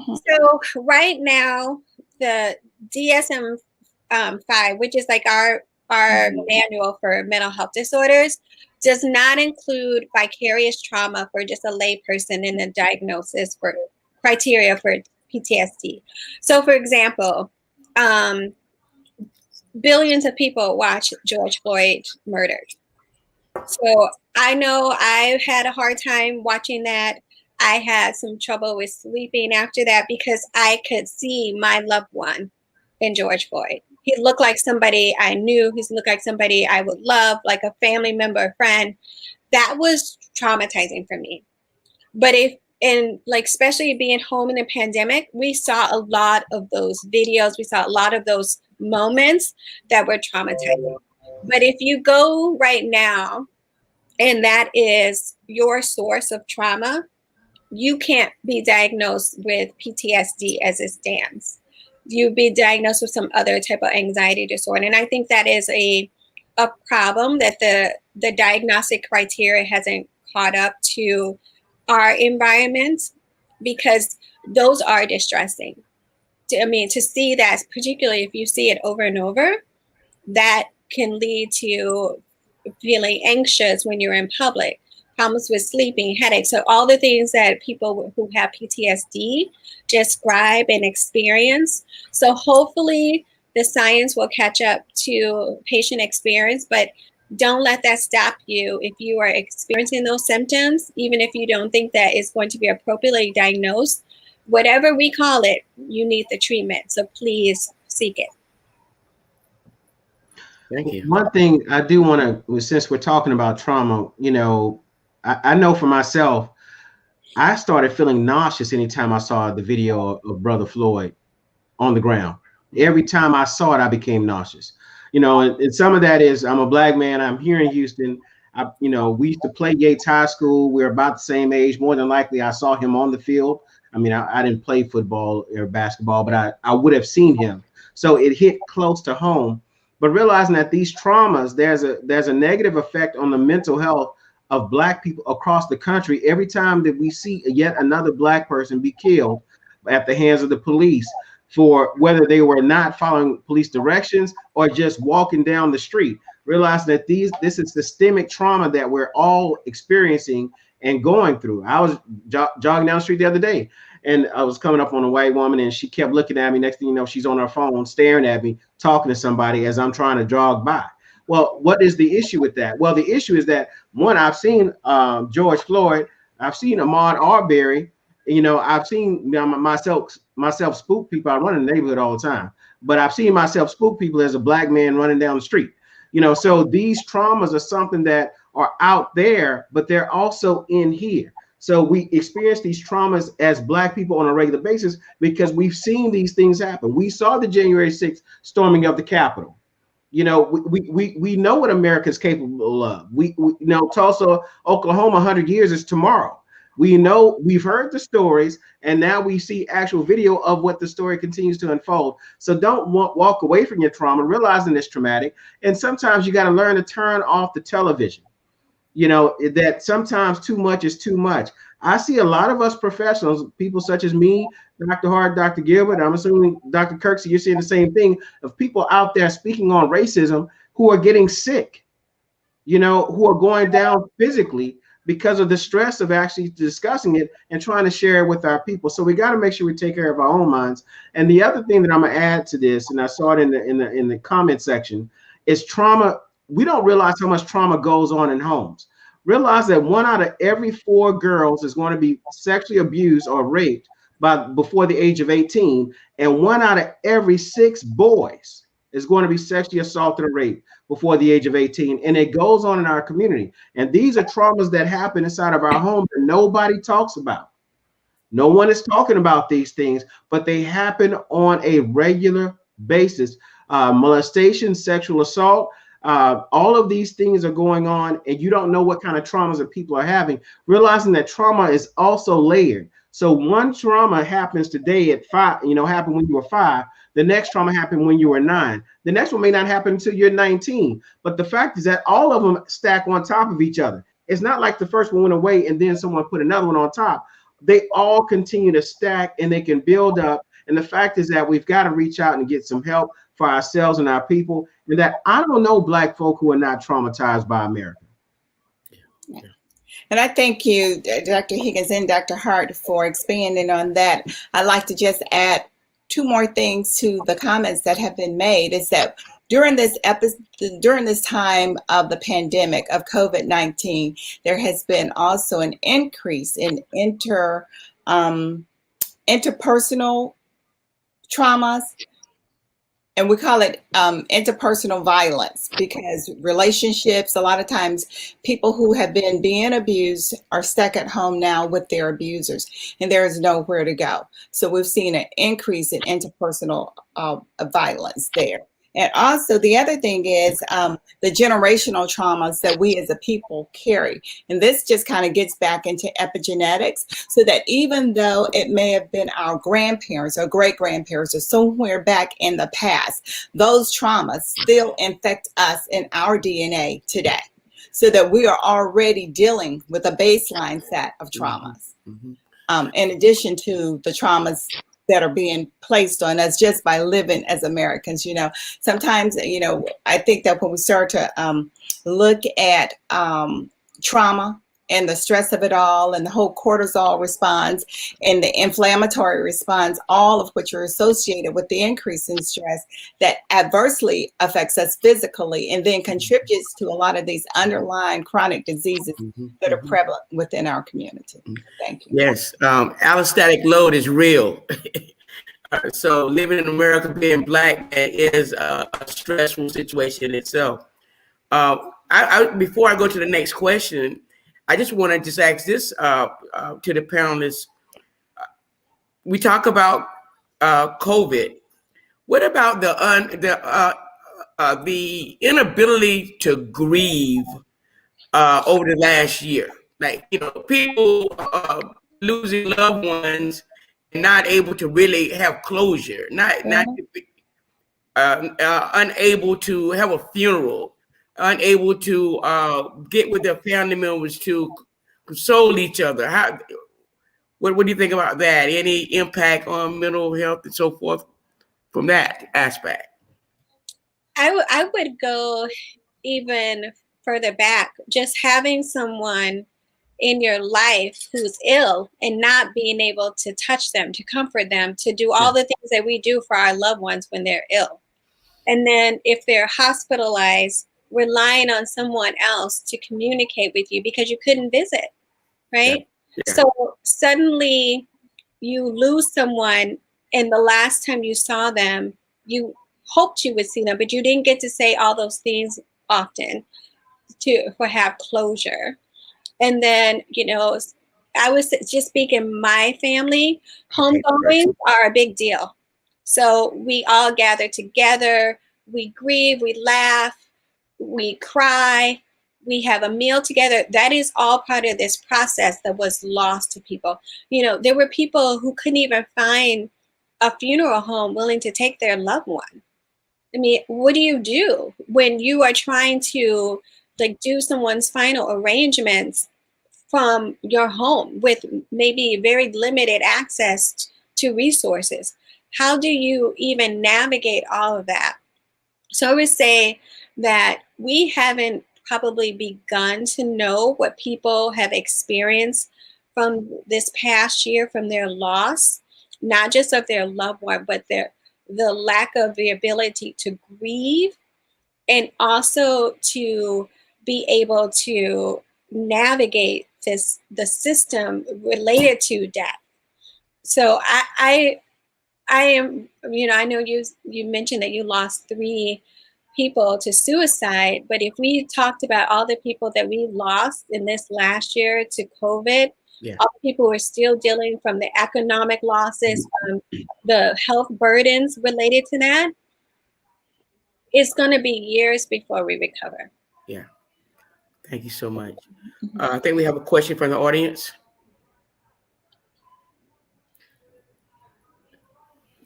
So right now, the DSM-5, which is like our manual for mental health disorders, does not include vicarious trauma for just a lay person in the diagnosis for criteria for PTSD. So for example, billions of people watch George Floyd murdered. So I know I had a hard time watching that. I had some trouble with sleeping after that because I could see my loved one in George Floyd. He looked like somebody I knew. He looked like somebody I would love, like a family member, a friend. That was traumatizing for me. But especially being home in the pandemic, we saw a lot of those videos. We saw a lot of those moments that were traumatizing. But if you go right now, and that is your source of trauma, you can't be diagnosed with PTSD as it stands. You'd be diagnosed with some other type of anxiety disorder. And I think that is a problem that the diagnostic criteria hasn't caught up to our environment, because those are distressing. To see that, particularly if you see it over and over, that can lead to feeling anxious when you're in public, problems with sleeping, headaches. So all the things that people who have PTSD describe and experience. So hopefully the science will catch up to patient experience, but don't let that stop you if you are experiencing those symptoms, even if you don't think that it's going to be appropriately diagnosed. Whatever we call it, you need the treatment. So please seek it. Thank you. One thing I do want to, since we're talking about trauma, I know for myself, I started feeling nauseous anytime I saw the video of Brother Floyd on the ground. Every time I saw it, I became nauseous. And some of that is I'm a Black man. I'm here in Houston. We used to play Yates High School. We're about the same age. More than likely, I saw him on the field. I mean, I didn't play football or basketball, but I would have seen him. So it hit close to home. But realizing that these traumas, there's a negative effect on the mental health of Black people across the country. Every time that we see yet another Black person be killed at the hands of the police for whether they were not following police directions or just walking down the street, realize that this is systemic trauma that we're all experiencing and going through. I was jogging down the street the other day, and I was coming up on a white woman, and she kept looking at me. Next thing you know, she's on her phone, staring at me, talking to somebody as I'm trying to jog by. Well, what is the issue with that? Well, the issue is that, one, I've seen George Floyd, I've seen Ahmaud Arbery, I've seen myself spook people. I run in the neighborhood all the time, but I've seen myself spook people as a Black man running down the street. So these traumas are something that are out there, but they're also in here. So we experience these traumas as Black people on a regular basis because we've seen these things happen. We saw the January 6th storming of the Capitol. You know, we know what America's capable of. We know Tulsa, Oklahoma, 100 years is tomorrow. We know, we've heard the stories, and now we see actual video of what the story continues to unfold. So don't walk away from your trauma, realizing it's traumatic. And sometimes you got to learn to turn off the television. You know, that sometimes too much is too much. I see a lot of us professionals, people such as me, Dr. Hart, Dr. Gilbert, I'm assuming Dr. Kirksey, you're seeing the same thing, of people out there speaking on racism who are getting sick, you know, who are going down physically because of the stress of actually discussing it and trying to share it with our people. So we got to make sure we take care of our own minds. And the other thing that I'm gonna add to this, and I saw it in the comment section, is trauma. We don't realize how much trauma goes on in homes. Realize that 1 out of every 4 girls is going to be sexually abused or raped before the age of 18, and 1 out of every 6 boys is going to be sexually assaulted or raped before the age of 18. And it goes on in our community. And these are traumas that happen inside of our home that nobody talks about. No one is talking about these things, but they happen on a regular basis. Molestation, sexual assault, all of these things are going on, and you don't know what kind of traumas that people are having, realizing that trauma is also layered. So one trauma happens today at 5, happened when you were 5. The next trauma happened when you were 9. The next one may not happen until you're 19. But the fact is that all of them stack on top of each other. It's not like the first one went away and then someone put another one on top. They all continue to stack, and they can build up. And the fact is that we've got to reach out and get some help for ourselves and our people. And that I don't know Black folk who are not traumatized by America. Yeah. And I thank you, Dr. Higgins and Dr. Hart, for expanding on that. I'd like to just add 2 more things to the comments that have been made. Is that during this time of the pandemic of COVID-19, there has been also an increase in interpersonal traumas. And we call it interpersonal violence, because relationships, a lot of times people who have been being abused are stuck at home now with their abusers, and there is nowhere to go. So we've seen an increase in interpersonal violence there. And also the other thing is the generational traumas that we as a people carry. And this just kind of gets back into epigenetics, so that even though it may have been our grandparents or great-grandparents or somewhere back in the past, those traumas still infect us in our DNA today, so that we are already dealing with a baseline set of traumas. In addition to the traumas that are being placed on us just by living as Americans. Sometimes, I think that when we start to look at trauma and the stress of it all, and the whole cortisol response and the inflammatory response, all of which are associated with the increase in stress, that adversely affects us physically and then contributes to a lot of these underlying chronic diseases that are prevalent within our community. Thank you. Yes, allostatic load is real. So living in America, being Black, is a stressful situation in itself. Before I go to the next question, I just want to just ask this to the panelists. We talk about COVID. What about the inability to grieve over the last year? Like, people losing loved ones and not able to really have closure, unable to have a funeral, unable to get with their family members to console each other. What do you think about that? Any impact on mental health and so forth from that aspect? I would go even further back. Just having someone in your life who's ill and not being able to touch them, to comfort them, to do all the things that we do for our loved ones when they're ill. And then if they're hospitalized, relying on someone else to communicate with you because you couldn't visit, right? Yeah. So suddenly you lose someone, and the last time you saw them, you hoped you would see them, but you didn't get to say all those things often. to have closure. And then, I would just speak in my family, homegoings are a big deal. So we all gather together, we grieve, we laugh, we cry, we have a meal together. That is all part of this process that was lost to people. There were people who couldn't even find a funeral home willing to take their loved one. I mean, what do you do when you are trying to do someone's final arrangements from your home with maybe very limited access to resources? How do you even navigate all of that? So I would say that we haven't probably begun to know what people have experienced from this past year, from their loss, not just of their loved one, but the lack of the ability to grieve, and also to be able to navigate the system related to death. So I am, I know you mentioned that you lost 3 people to suicide, but if we talked about all the people that we lost in this last year to COVID, all the people who are still dealing from the economic losses, from the health burdens related to that, it's going to be years before we recover. Yeah. Thank you so much. I think we have a question from the audience.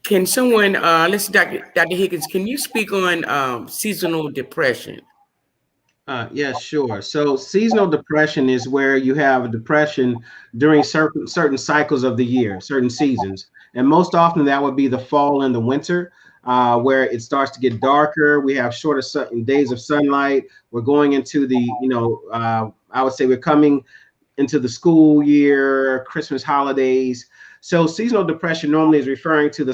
Can someone, let's see, Dr. Higgins, can you speak on seasonal depression? Yeah, sure. So seasonal depression is where you have a depression during certain cycles of the year, certain seasons. And most often that would be the fall and the winter, where it starts to get darker. We have shorter days of sunlight. We're going into the, I would say we're coming into the school year, Christmas holidays. So seasonal depression normally is referring to the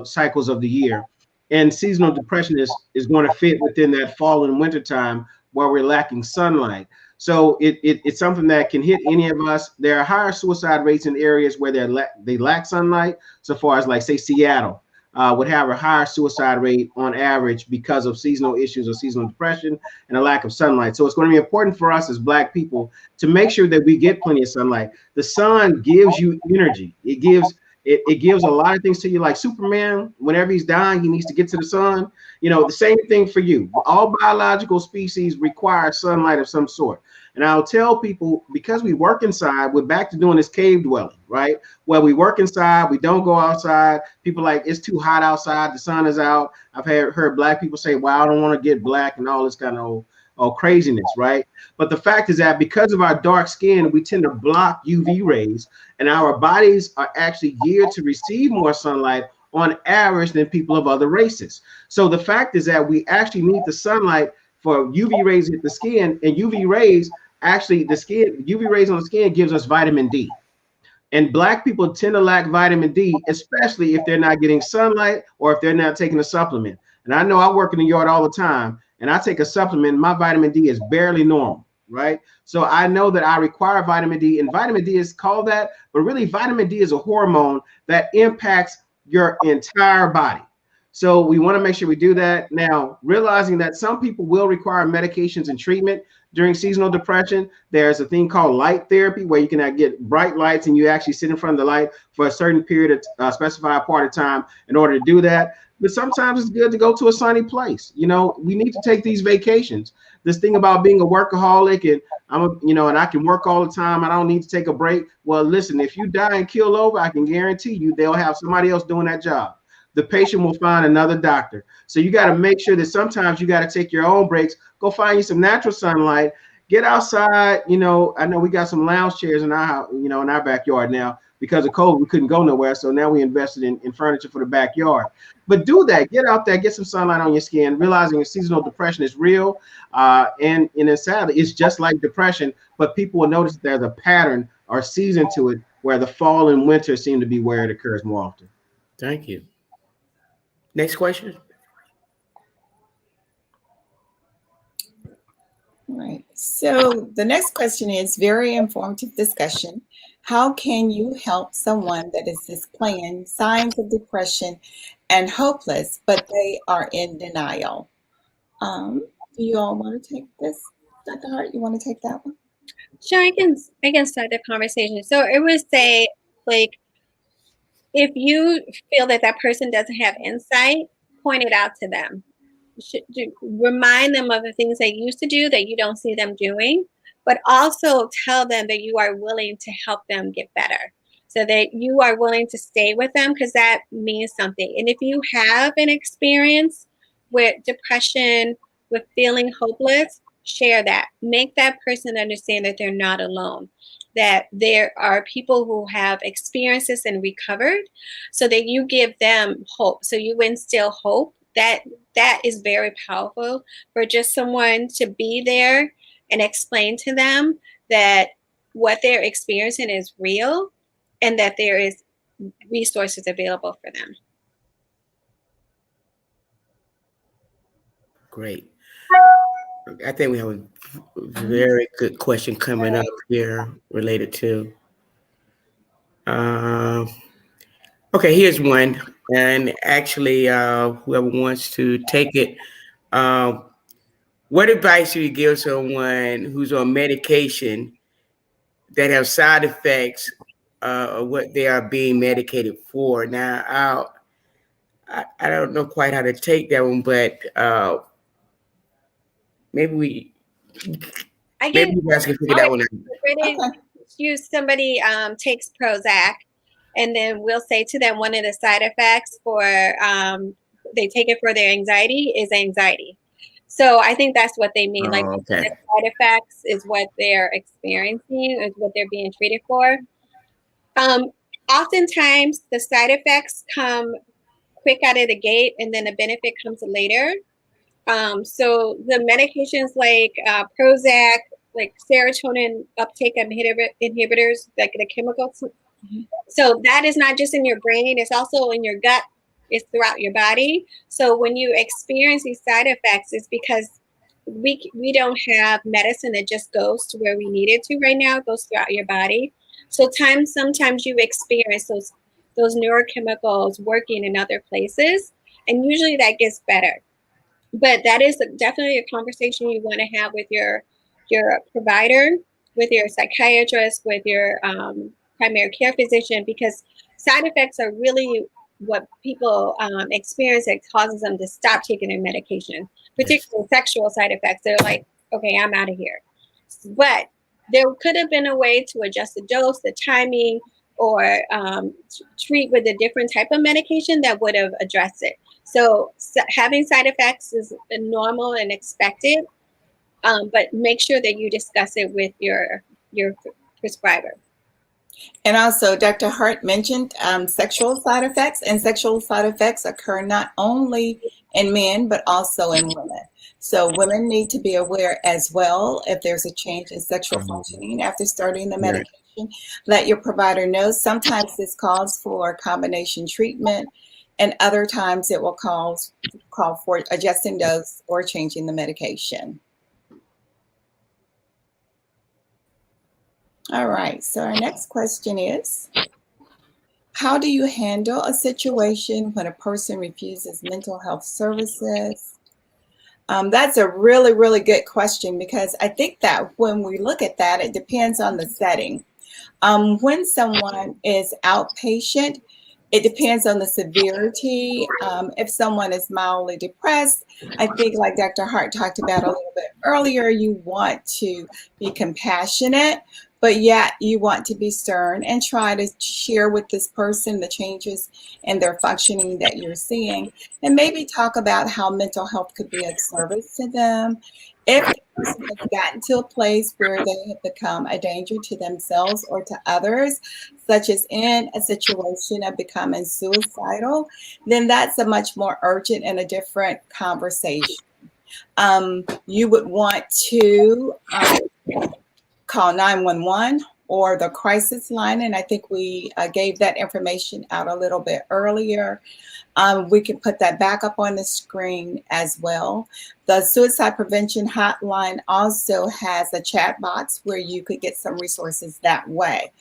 cycles of the year. And seasonal depression is going to fit within that fall and winter time where we're lacking sunlight. So it's something that can hit any of us. There are higher suicide rates in areas where they lack sunlight. So far as, like, say, Seattle would have a higher suicide rate on average because of seasonal issues or seasonal depression and a lack of sunlight. So it's going to be important for us as Black people to make sure that we get plenty of sunlight. The sun gives you energy. It gives a lot of things to you. Like Superman, whenever he's dying, he needs to get to the sun. The same thing for you. All biological species require sunlight of some sort. And I'll tell people, because we work inside, we're back to doing this cave dwelling, right? Where we work inside, we don't go outside. People like, it's too hot outside, the sun is out. I've heard Black people say, well, I don't want to get black and all this kind of craziness, right? But the fact is that because of our dark skin, we tend to block UV rays, and our bodies are actually geared to receive more sunlight on average than people of other races. So the fact is that we actually need the sunlight for UV rays to hit the skin, and UV rays on the skin gives us vitamin D. And Black people tend to lack vitamin D, especially if they're not getting sunlight or if they're not taking a supplement. And I know I work in the yard all the time, and I take a supplement, my vitamin D is barely normal, right? So I know that I require vitamin D, and vitamin D is called that, but really vitamin D is a hormone that impacts your entire body. So we want to make sure we do that. Now, realizing that some people will require medications and treatment during seasonal depression, there's a thing called light therapy where you can get bright lights and you actually sit in front of the light for a certain period of specified part of time in order to do that. But sometimes it's good to go to a sunny place. We need to take these vacations. This thing about being a workaholic and and I can work all the time, I don't need to take a break. Well, listen, if you die and keel over, I can guarantee you they'll have somebody else doing that job. The patient will find another doctor. So you got to make sure that sometimes you got to take your own breaks. Go find you some natural sunlight. Get outside. I know we got some lounge chairs in our house, in our backyard now. Because of COVID, we couldn't go nowhere. So now we invested in furniture for the backyard. But do that. Get out there. Get some sunlight on your skin. Realizing that seasonal depression is real. And sadly, it's just like depression. But people will notice that there's a pattern or season to it where the fall and winter seem to be where it occurs more often. Thank you. Next question. All right. So the next question is very informative discussion. How can you help someone that is displaying signs of depression and hopeless, but they are in denial? Do you all want to take this? Dr. Hart, you want to take that one? Sure, I can start the conversation. So it would say, like, if you feel that that person doesn't have insight, point it out to them. Remind them of the things they used to do that you don't see them doing, but also tell them that you are willing to help them get better, so that you are willing to stay with them, because that means something. And if you have an experience with depression, with feeling hopeless, share that. Make that person understand that they're not alone, that there are people who have experiences and recovered, so that you give them hope. So you instill hope. That is very powerful, for just someone to be there and explain to them that what they're experiencing is real and that there is resources available for them. Great. I think we have a very good question coming up here related to. Okay, here's one. And actually, whoever wants to take it, what advice do you give someone who's on medication that have side effects of what they are being medicated for? Now, I don't know quite how to take that one, but maybe you guys can figure that one out. Okay. Use somebody takes Prozac, and then we'll say to them one of the side effects for they take it for their anxiety is anxiety. So I think that's what they mean. Like, Okay. the side effects is what they're experiencing, is what they're being treated for. Oftentimes the side effects come quick out of the gate, and then the benefit comes later. So the medications like Prozac, like serotonin uptake inhibitors, like the chemicals. So that is not just in your brain, it's also in your gut, it's throughout your body. So when you experience these side effects, it's because we don't have medicine that just goes to where we need it to right now. It goes throughout your body. So sometimes you experience those neurochemicals working in other places, and usually that gets better. But that is definitely a conversation you want to have with your provider, with your psychiatrist, with your primary care physician, because side effects are really what people experience that causes them to stop taking their medication, particularly sexual side effects. They're like, okay, I'm out of here. But there could have been a way to adjust the dose, the timing, or treat with a different type of medication that would have addressed it. So having side effects is normal and expected, but make sure that you discuss it with your prescriber. And also, Dr. Hart mentioned sexual side effects, and sexual side effects occur not only in men, but also in women. So women need to be aware as well if there's a change in sexual functioning after starting the medication. Let your provider know. Sometimes this calls for combination treatment, and other times it will call for adjusting dose or changing the medication. All right, so our next question is, how do you handle a situation when a person refuses mental health services? That's a really, really good question, because I think that when we look at that, it depends on the setting. When someone is outpatient, it depends on the severity. If someone is mildly depressed, I think, like Dr. Hart talked about a little bit earlier, you want to be compassionate, but yet you want to be stern and try to share with this person the changes in their functioning that you're seeing, and maybe talk about how mental health could be of service to them. If the person has gotten to a place where they have become a danger to themselves or to others, such as in a situation of becoming suicidal, then that's a much more urgent and a different conversation. You would want to call 911 or the crisis line, and I think we gave that information out a little bit earlier. We can put that back up on the screen as well. The suicide prevention hotline also has a chat box where you could get some resources that way.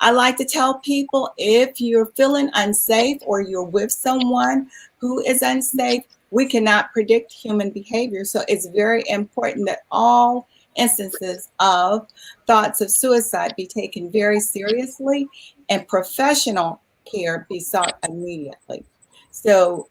I like to tell people, if you're feeling unsafe or you're with someone who is unsafe, we cannot predict human behavior. So it's very important that all instances of thoughts of suicide be taken very seriously and professional care be sought immediately. So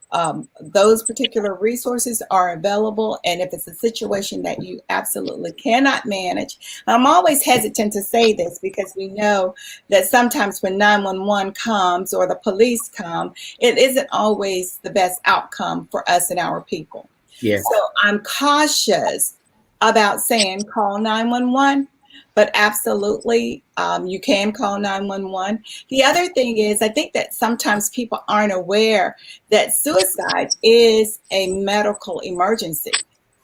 those particular resources are available. And if it's a situation that you absolutely cannot manage, I'm always hesitant to say this because we know that sometimes when 911 comes or the police come, it isn't always the best outcome for us and our people. Yes. So I'm cautious about saying call 911. But absolutely, you can call 911. The other thing is, I think that sometimes people aren't aware that suicide is a medical emergency.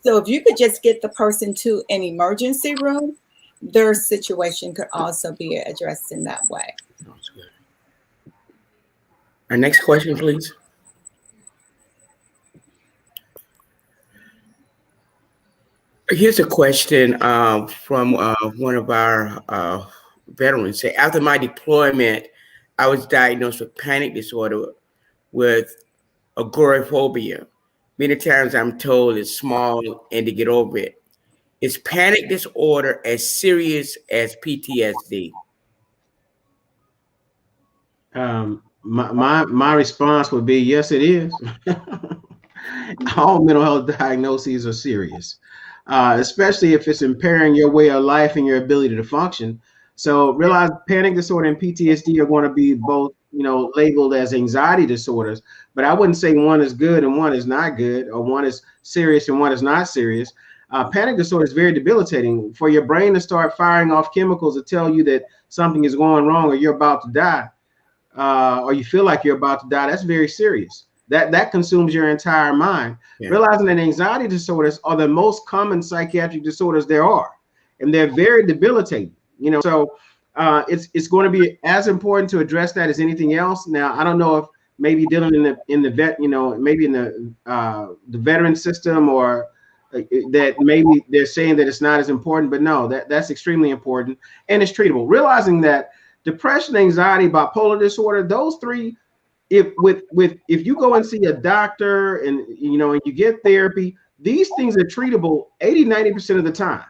So if you could just get the person to an emergency room, their situation could also be addressed in that way. That's good. Our next question, please. Here's a question from one of our veterans. Say, after my deployment, I was diagnosed with panic disorder with agoraphobia. Many times I'm told it's small and to get over it. Is panic disorder as serious as PTSD? My response would be yes, it is. All mental health diagnoses are serious, especially if it's impairing your way of life and your ability to function. So realize panic disorder and PTSD are going to be both, labeled as anxiety disorders, but I wouldn't say one is good and one is not good, or one is serious and one is not serious. Panic disorder is very debilitating. For your brain to start firing off chemicals to tell you that something is going wrong or you're about to die, or you feel like you're about to die, that's very serious. That consumes your entire mind. Yeah. Realizing that anxiety disorders are the most common psychiatric disorders there are, and they're very debilitating. So it's going to be as important to address that as anything else. Now, I don't know if maybe dealing in the vet, maybe in the veteran system, or that maybe they're saying that it's not as important, but no, that's extremely important and it's treatable. Realizing that depression, anxiety, bipolar disorder, those three, if you go and see a doctor and and you get therapy, these things are treatable 80-90% of the time.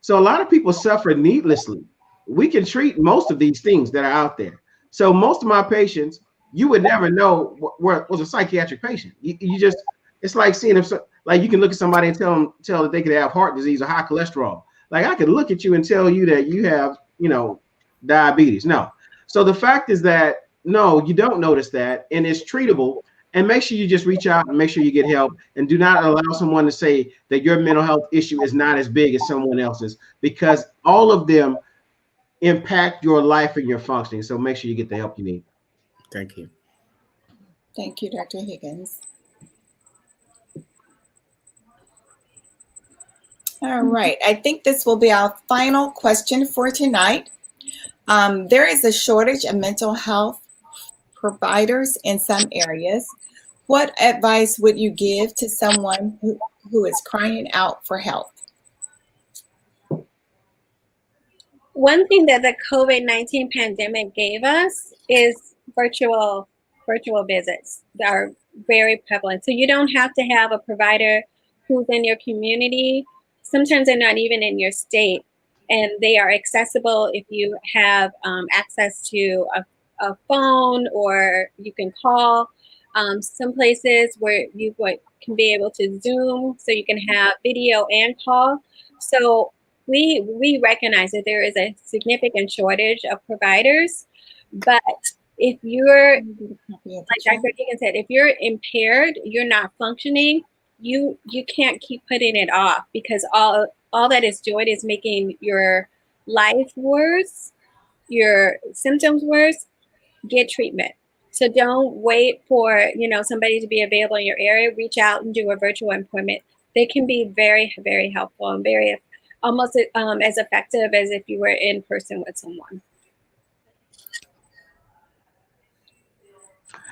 So a lot of people suffer needlessly. We can treat most of these things that are out there. So most of my patients, you would never know what was a psychiatric patient. You just, it's like seeing if, like, you can look at somebody and tell that they could have heart disease or high cholesterol. Like, I could look at you and tell you that you have, diabetes. No. So the fact is that, no, you don't notice that, and it's treatable. And make sure you just reach out and make sure you get help, and do not allow someone to say that your mental health issue is not as big as someone else's, because all of them impact your life and your functioning. So make sure you get the help you need. Thank you. Thank you, Dr. Higgins. All right. I think this will be our final question for tonight. There is a shortage of mental health providers in some areas. What advice would you give to someone who is crying out for help? One thing that the COVID-19 pandemic gave us is virtual visits that are very prevalent. So you don't have to have a provider who's in your community. Sometimes they're not even in your state, and they are accessible if you have access to a phone, or you can call. Some places where you can be able to Zoom, so you can have video and call. So we recognize that there is a significant shortage of providers, but if you're, like Dr. Higgins said, if you're impaired, you're not functioning, you can't keep putting it off, because all that is doing is making your life worse, your symptoms worse. Get treatment. So don't wait for somebody to be available in your area. Reach out and do a virtual appointment. They can be very, very helpful and very almost as effective as if you were in person with someone.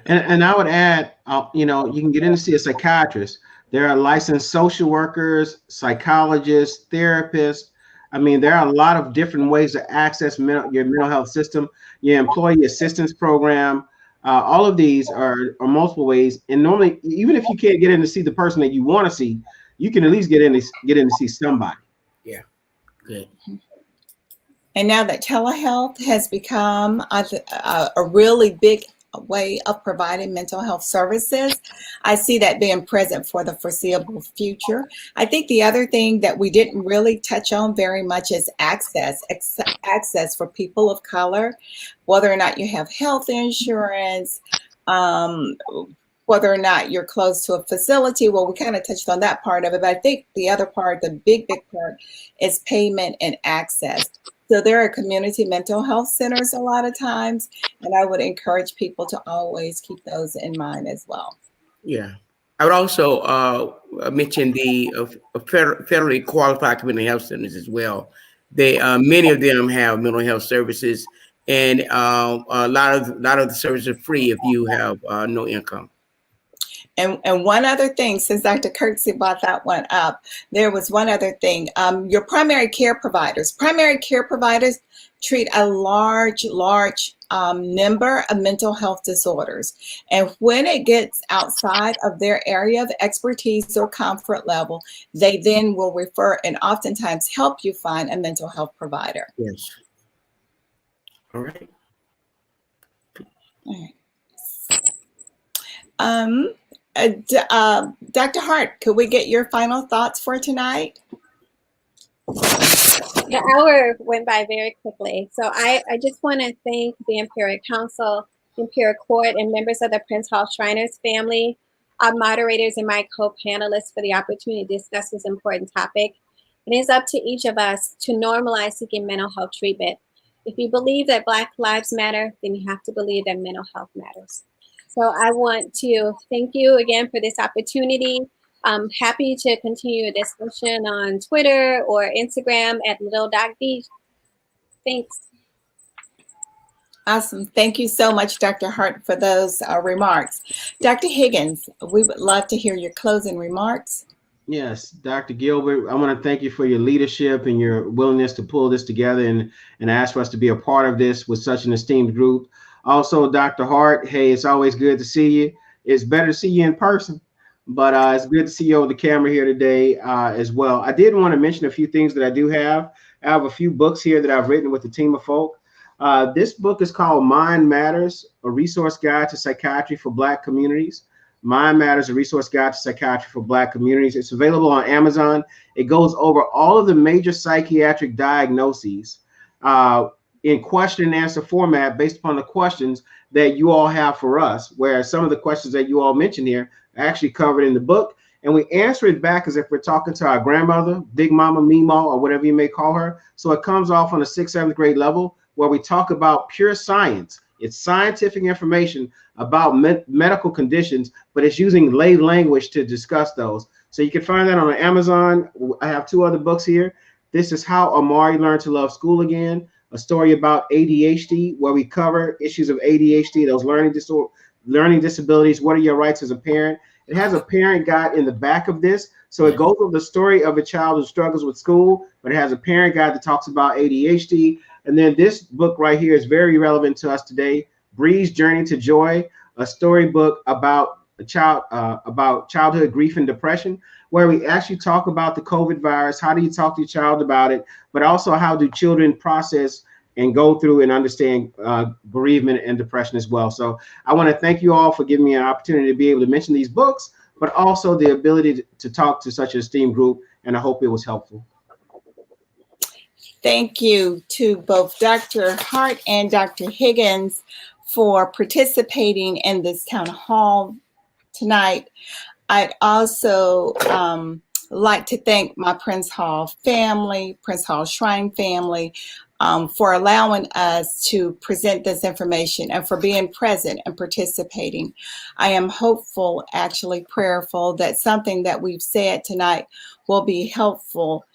And I would add, you can get in to see a psychiatrist. There are licensed social workers, psychologists, therapists. I mean, there are a lot of different ways to access your mental health system, your employee assistance program. All of these are multiple ways. And normally, even if you can't get in to see the person that you want to see, you can at least get in to see somebody. Yeah. Good. And now that telehealth has become a really big way of providing mental health services, I see that being present for the foreseeable future. I think the other thing that we didn't really touch on very much is access for people of color, whether or not you have health insurance, um, whether or not you're close to a facility. Well, we kind of touched on that part of it, but I think the other part, the big part, is payment and access. So there are community mental health centers a lot of times, and I would encourage people to always keep those in mind as well. Yeah. I would also mention the federally qualified community health centers as well. They many of them have mental health services, and a lot of the services are free if you have no income. And one other thing, since Dr. Kirksey brought that one up, there was one other thing. Your primary care providers treat a large number of mental health disorders. And when it gets outside of their area of expertise or comfort level, they then will refer and oftentimes help you find a mental health provider. Yes. All right. All right. Dr. Hart, could we get your final thoughts for tonight? The hour went by very quickly. So I just want to thank the Imperial Council, Imperial Court, and members of the Prince Hall Shriners family, our moderators and my co-panelists for the opportunity to discuss this important topic. It is up to each of us to normalize seeking mental health treatment. If you believe that Black lives matter, then you have to believe that mental health matters. So I want to thank you again for this opportunity. I'm happy to continue a discussion on Twitter or Instagram at Little.D. Thanks. Awesome. Thank you so much, Dr. Hart, for those remarks. Dr. Higgins, we would love to hear your closing remarks. Yes, Dr. Gilbert, I want to thank you for your leadership and your willingness to pull this together and ask for us to be a part of this with such an esteemed group. Also, Dr. Hart, hey, it's always good to see you. It's better to see you in person, but it's good to see you on the camera here today as well. I did want to mention a few things that I do have. I have a few books here that I've written with a team of folk. This book is called Mind Matters, a resource guide to psychiatry for Black communities. Mind Matters, a resource guide to psychiatry for Black communities. It's available on Amazon. It goes over all of the major psychiatric diagnoses in question and answer format based upon the questions that you all have for us, where some of the questions that you all mentioned here are actually covered in the book. And we answer it back as if we're talking to our grandmother, Big Mama, Meemaw, or whatever you may call her. So it comes off on a 6th, 7th grade level where we talk about pure science. It's scientific information about medical conditions, but it's using lay language to discuss those. So you can find that on Amazon. I have 2 other books here. This is How Amari Learned to Love School Again, a story about ADHD, where we cover issues of ADHD, those learning disabilities. What are your rights as a parent? It has a parent guide in the back of this. So it goes over the story of a child who struggles with school, but it has a parent guide that talks about ADHD. And then this book right here is very relevant to us today, Bree's Journey to Joy, a storybook about childhood grief and depression, where we actually talk about the COVID virus. How do you talk to your child about it? But also, how do children process and go through and understand bereavement and depression as well? So I want to thank you all for giving me an opportunity to be able to mention these books, but also the ability to talk to such an esteemed group. And I hope it was helpful. Thank you to both Dr. Hart and Dr. Higgins for participating in this town hall tonight. I'd also like to thank my Prince Hall family, Prince Hall Shrine family, for allowing us to present this information and for being present and participating. I am hopeful, actually prayerful, that something that we've said tonight will be helpful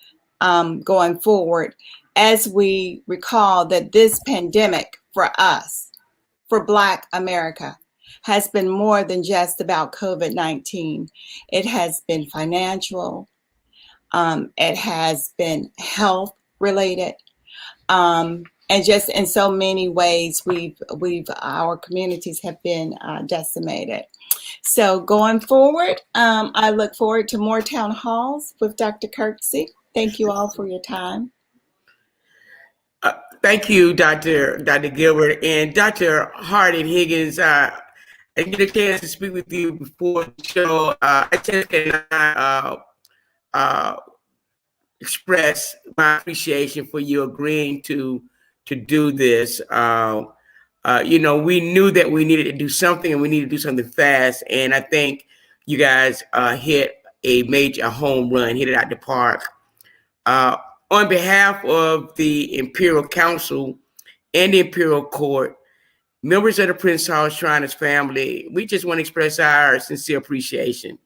going forward, as we recall that this pandemic for us, for Black America, has been more than just about COVID-19. It has been financial, it has been health related, and just in so many ways our communities have been decimated. So going forward, I look forward to more town halls with Dr. Kirksey. Thank you all for your time. Thank you, Dr. Gilbert and Dr. Hart and Higgins. I get a chance to speak with you before the show. I just cannot express my appreciation for you agreeing to do this. We knew that we needed to do something, and we needed to do something fast. And I think you guys hit a major home run, hit it out the park. On behalf of the Imperial Council and the Imperial Court, members of the Prince Hall Shriners family, we just want to express our sincere appreciation.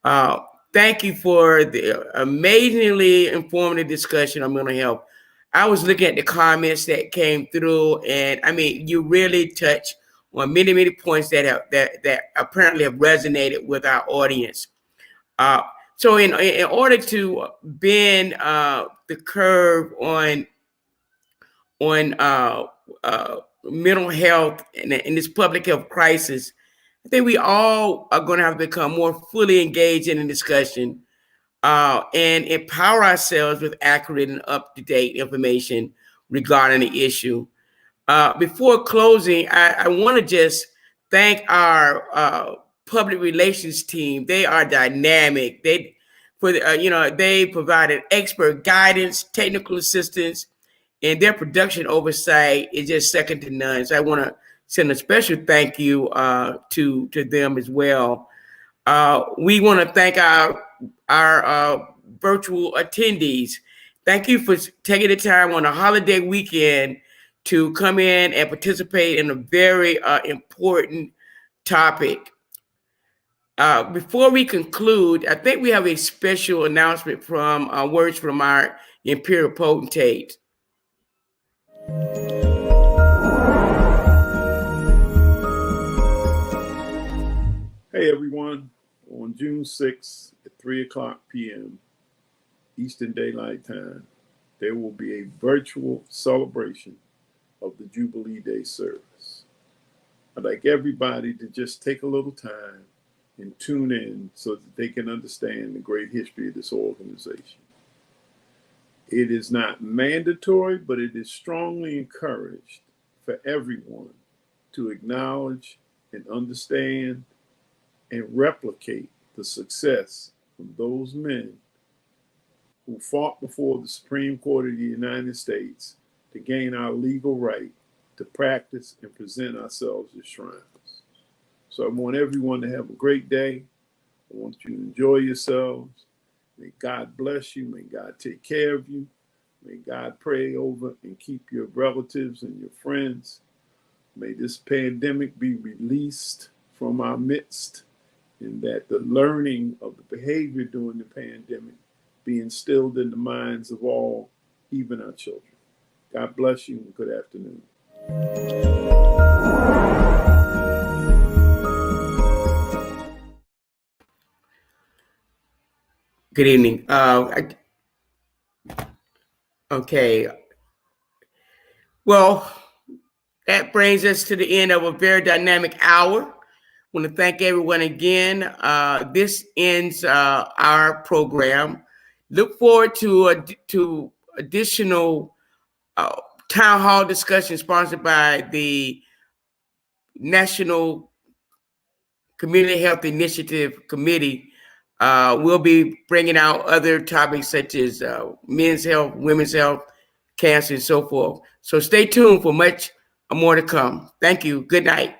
Thank you for the amazingly informative discussion on mental health. I was looking at the comments that came through, and I mean, you really touched on many, many points that apparently have resonated with our audience. So in order to bend the curve on mental health in this public health crisis, I think we all are going to have to become more fully engaged in the discussion and empower ourselves with accurate and up-to-date information regarding the issue. Before closing, I want to just thank our public relations team. They are dynamic. They provided expert guidance, technical assistance, and their production oversight is just second to none. So I want to send a special thank you to them as well. We want to thank our virtual attendees. Thank you for taking the time on a holiday weekend to come in and participate in a very important topic. Before we conclude, I think we have a special announcement from words from our Imperial Potentate. Hey everyone, on June 6th at 3:00 p.m. Eastern Daylight Time, there will be a virtual celebration of the Jubilee Day service. I'd like everybody to just take a little time and tune in so that they can understand the great history of this organization. It is not mandatory, but it is strongly encouraged for everyone to acknowledge and understand and replicate the success of those men who fought before the Supreme Court of the United States to gain our legal right to practice and present ourselves as Shriners. So I want everyone to have a great day. I want you to enjoy yourselves. May God bless you. May God take care of you. May God pray over and keep your relatives and your friends. May this pandemic be released from our midst, and that the learning of the behavior during the pandemic be instilled in the minds of all, even our children. God bless you and good afternoon. Good evening. Okay. Well, that brings us to the end of a very dynamic hour. I want to thank everyone again. This ends our program. Look forward to additional town hall discussions sponsored by the National Community Health Initiative Committee. We'll be bringing out other topics such as men's health, women's health, cancer, and so forth. So stay tuned for much more to come. Thank you. Good night.